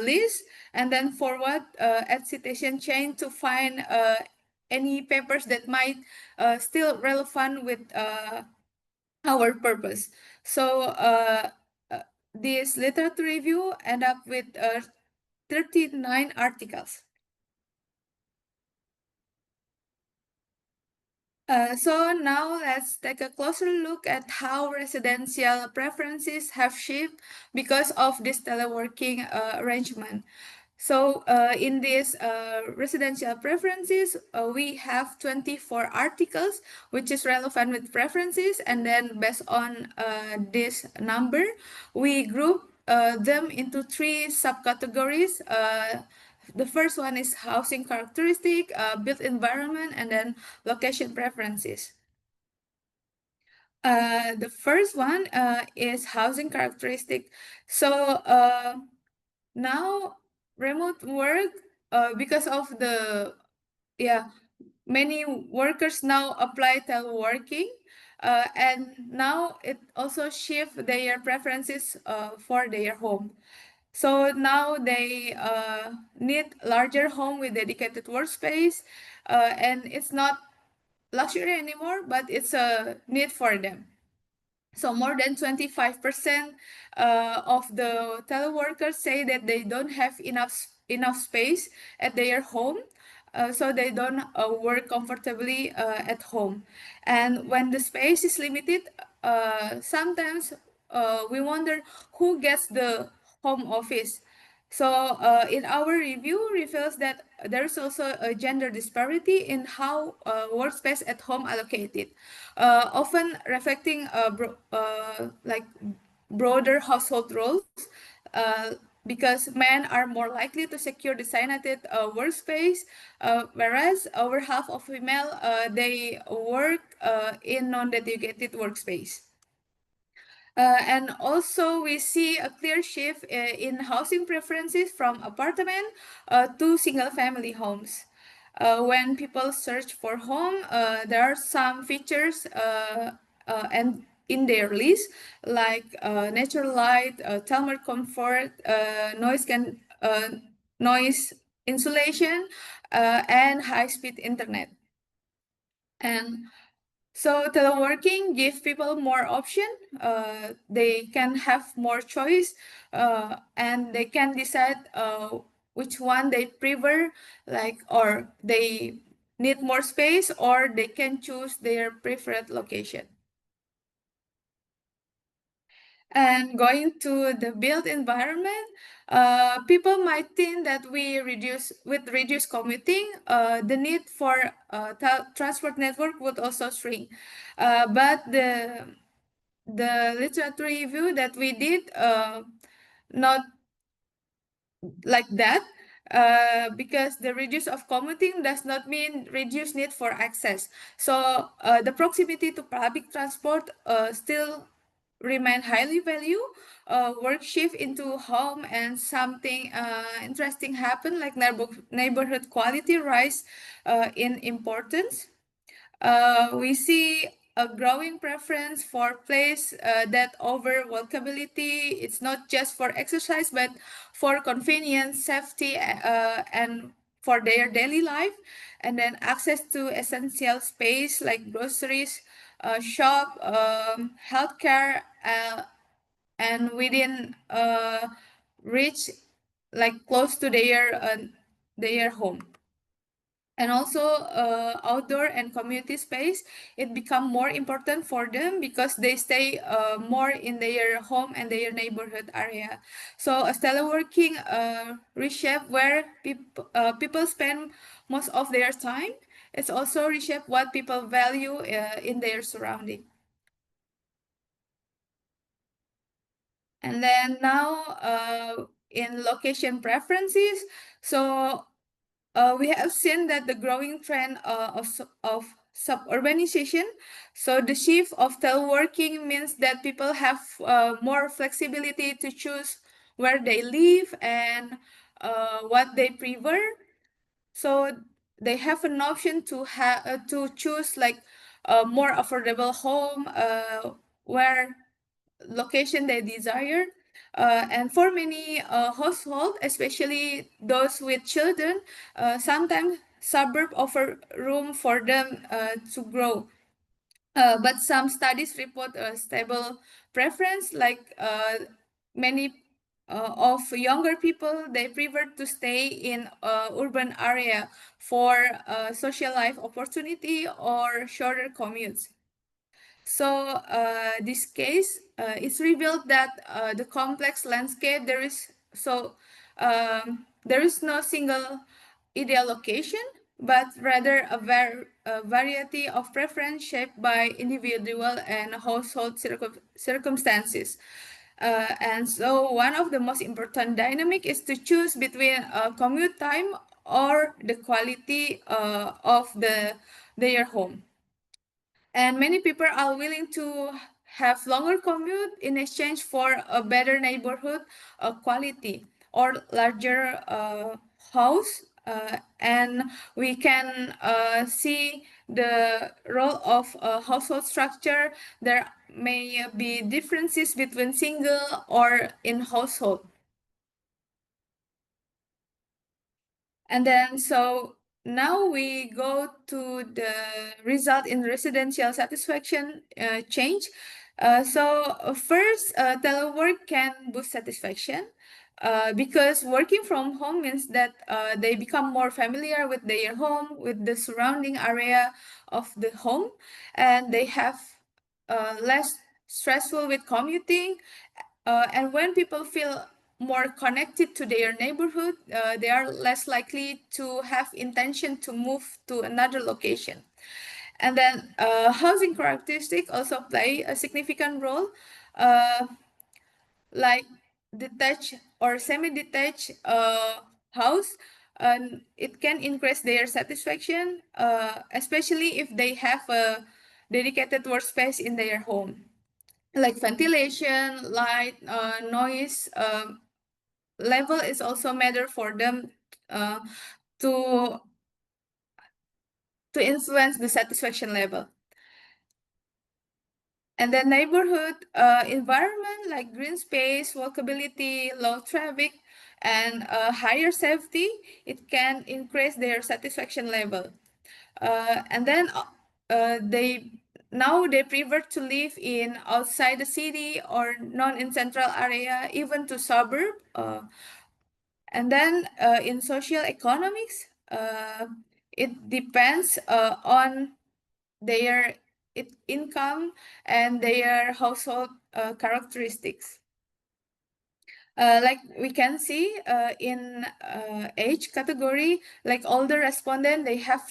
list, and then forward at citation chain to find any papers that might still relevant with our purpose. So this literature review end up with 39 articles. So now let's take a closer look at how residential preferences have shifted because of this teleworking arrangement. So in these residential preferences, we have 24 articles, which is relevant with preferences. And then based on this number, we group them into 3 subcategories. The first one is housing characteristic, built environment, and then location preferences. The first one is housing characteristic. So now remote work, because of the many workers now apply teleworking, and now it also shift their preferences for their home. So now they need larger home with dedicated workspace, and it's not luxury anymore, but it's a need for them. So more than 25% of the teleworkers say that they don't have enough space at their home, so they don't work comfortably at home. And when the space is limited, sometimes we wonder who gets the home office. So in our review reveals that there is also a gender disparity in how workspace at home allocated, often reflecting like broader household roles, because men are more likely to secure designated workspace, whereas over half of female they work in non-dedicated workspace. And also we see a clear shift in housing preferences from apartment to single family homes. When people search for home, there are some features and in their list, like natural light, thermal comfort, noise insulation, and high-speed internet. And so teleworking gives people more option. They can have more choice, and they can decide which one they prefer, like, or they need more space, or they can choose their preferred location. And going to the built environment, people might think that with reduced commuting, the need for transport network would also shrink. But the literature review that we did, not like that, because the reduce of commuting does not mean reduced need for access. So the proximity to public transport still remain highly valued. Work shift into home, and something interesting happen, like neighborhood quality rise in importance. We see a growing preference for place that offer walkability. It's not just for exercise, but for convenience, safety, and for their daily life. And then access to essential space like groceries, shop, healthcare, and within reach, like close to their home. And also outdoor and community space, it become more important for them because they stay more in their home and their neighborhood area. So as teleworking reshape where people spend most of their time, it's also reshape what people value in their surrounding. And then now in location preferences, so we have seen that the growing trend of suburbanization. So the shift of teleworking means that people have more flexibility to choose where they live and what they prefer. So they have an option to choose like a more affordable home where location they desire. And for many households, especially those with children, sometimes suburb offer room for them to grow. But some studies report a stable preference, like many of younger people, they prefer to stay in urban area for social life opportunity or shorter commutes. So this case, it's revealed that the complex landscape, there is no single ideal location, but rather a variety of preference shaped by individual and household circumstances. And so one of the most important dynamic is to choose between commute time or the quality of their home. And many people are willing to have longer commute in exchange for a better neighborhood quality or larger house. And we can see the role of household structure. There may be differences between single or in household. And then so now we go to the result in residential satisfaction change. First, telework can boost satisfaction because working from home means that they become more familiar with their home, with the surrounding area of the home, and they have less stressful with commuting. And when people feel more connected to their neighborhood, they are less likely to have intention to move to another location. And then housing characteristics also play a significant role, like detached or semi-detached house. It can increase their satisfaction, especially if they have a dedicated workspace in their home, like ventilation, light, noise level is also matter for them to influence the satisfaction level. And the neighborhood environment, like green space, walkability, low traffic, and higher safety, it can increase their satisfaction level. And then they prefer to live in outside the city or not in central area, even to suburb. And then in social economics, it depends on their income and their household characteristics. Like we can see in age category, like older respondent, they have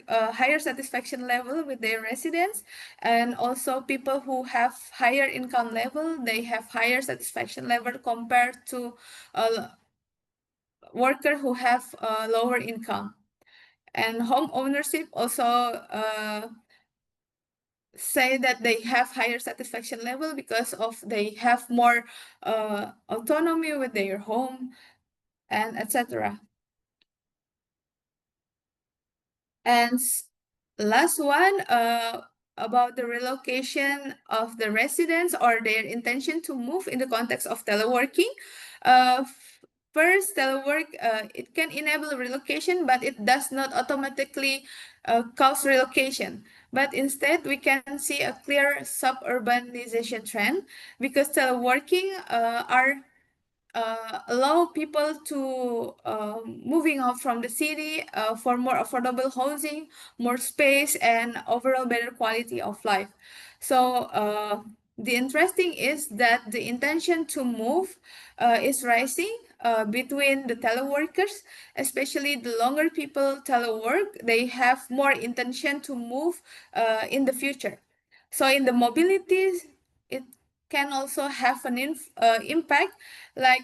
higher satisfaction level with their residents, and also people who have higher income level, they have higher satisfaction level compared to workers who have lower income. And home ownership also say that they have higher satisfaction level because of they have more autonomy with their home and etc. And last one about the relocation of the residents or their intention to move in the context of teleworking. First, telework, it can enable relocation, but it does not automatically cause relocation. But instead, we can see a clear suburbanization trend because teleworking allow people to moving out from the city for more affordable housing, more space, and overall better quality of life. So the interesting is that the intention to move is rising between the teleworkers, especially the longer people telework, they have more intention to move in the future. So in the mobilities, it can also have an impact, like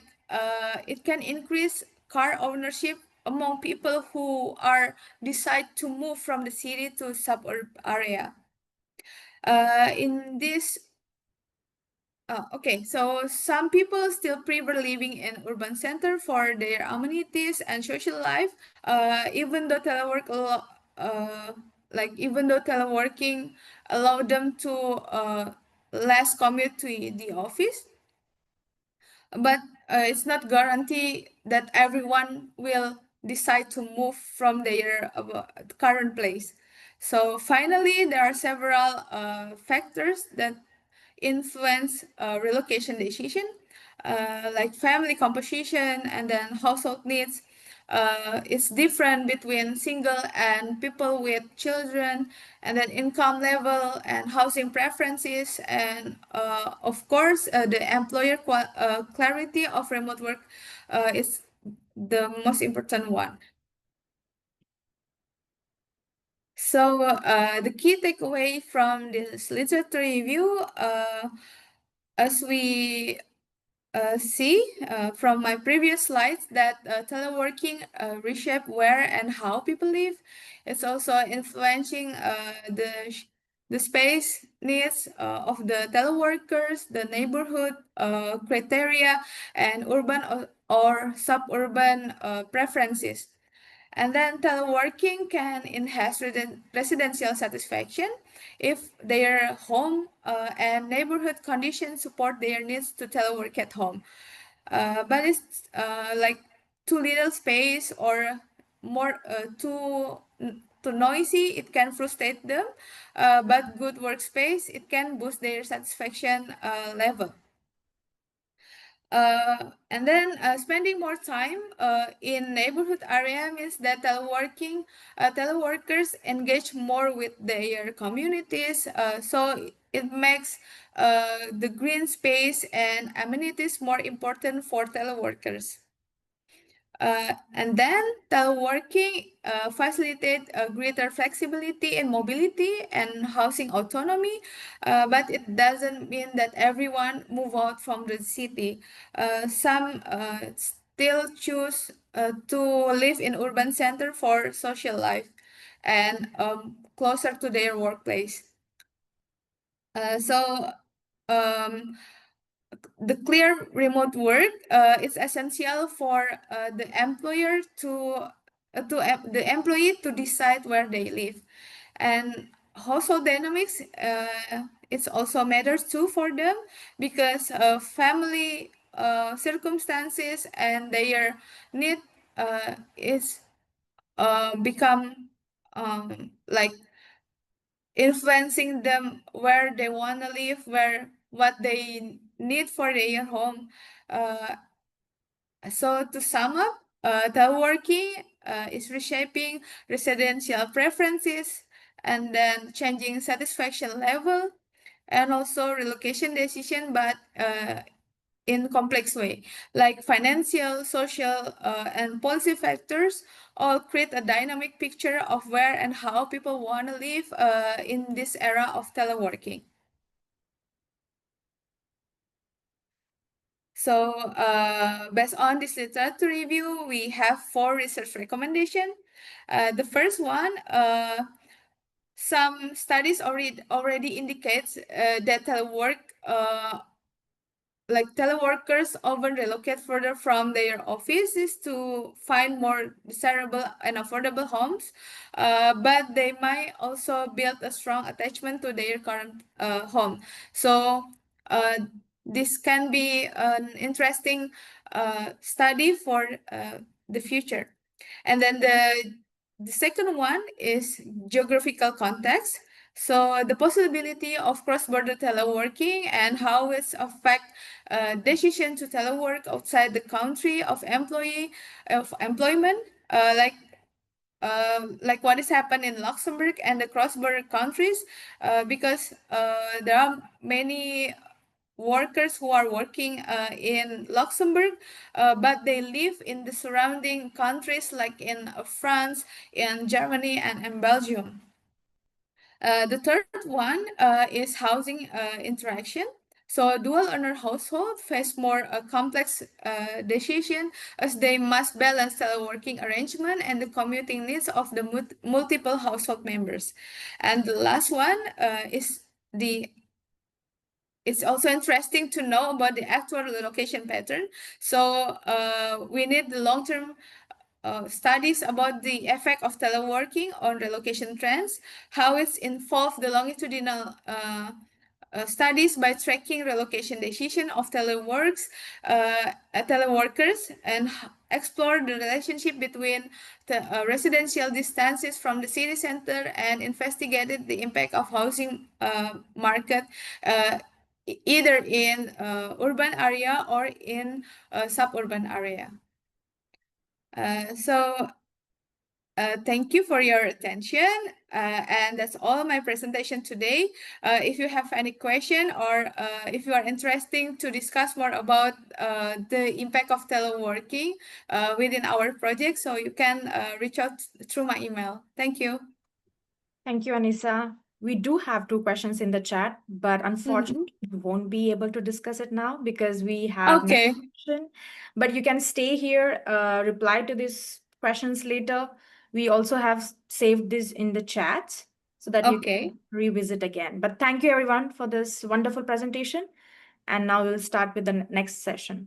it can increase car ownership among people who are decide to move from the city to suburb area. In this Okay, so some people still prefer living in urban center for their amenities and social life, even though even though teleworking allow them to less commute to the office, but it's not guarantee that everyone will decide to move from their current place. So finally, there are several factors that influence relocation decision, like family composition and then household needs. It's different between single and people with children, and then income level and housing preferences, and of course the employer clarity of remote work is the most important one. So the key takeaway from this literature review, as we see from my previous slides, that teleworking reshape where and how people live. It's also influencing the space needs of the teleworkers, the neighborhood criteria, and urban or suburban preferences. And then teleworking can enhance residential satisfaction if their home and neighborhood conditions support their needs to telework at home. But it's like too little space or more too noisy, it can frustrate them. But good workspace, it can boost their satisfaction level. And then spending more time in neighborhood area means that teleworkers engage more with their communities. So it makes the green space and amenities more important for teleworkers. And then teleworking facilitate greater flexibility and mobility and housing autonomy, but it doesn't mean that everyone move out from the city. Some still choose to live in urban center for social life and closer to their workplace. So the clear remote work is essential for the employer the employee to decide where they live, and household dynamics it's also matters too for them, because family circumstances and their need is become like influencing them where they want to live, what they need for their home. So to sum up, teleworking is reshaping residential preferences and then changing satisfaction level, and also relocation decision, but in complex way, like financial, social, and policy factors all create a dynamic picture of where and how people want to live in this era of teleworking. So based on this literature review, we have 4 research recommendations. The first one, some studies already indicates that teleworkers often relocate further from their offices to find more desirable and affordable homes, but they might also build a strong attachment to their current home. So this can be an interesting study for the future. And then the second one is geographical context. So the possibility of cross-border teleworking and how it affects decision to telework outside the country of employment, like what is happening in Luxembourg and the cross-border countries, because there are many workers who are working in Luxembourg, but they live in the surrounding countries like in France, in Germany, and in Belgium. The third one is housing interaction. So dual earner households face more complex decision as they must balance teleworking arrangement and the commuting needs of the multiple household members. And the last one is it's also interesting to know about the actual relocation pattern. So we need the long-term studies about the effect of teleworking on relocation trends, how it's involved the longitudinal studies by tracking relocation decision of teleworkers, and explore the relationship between the residential distances from the city center and investigated the impact of housing market either in urban area or in suburban area. Thank you for your attention, and that's all my presentation today. If you have any question or if you are interested to discuss more about the impact of teleworking within our project, so you can reach out through my email. Thank you. Thank you, Anissa. We do have 2 questions in the chat, but unfortunately, we won't be able to discuss it now because we have Okay. next question. But you can stay here, reply to these questions later. We also have saved this in the chat so that you Okay. can revisit again. But thank you, everyone, for this wonderful presentation. And now we'll start with the next session.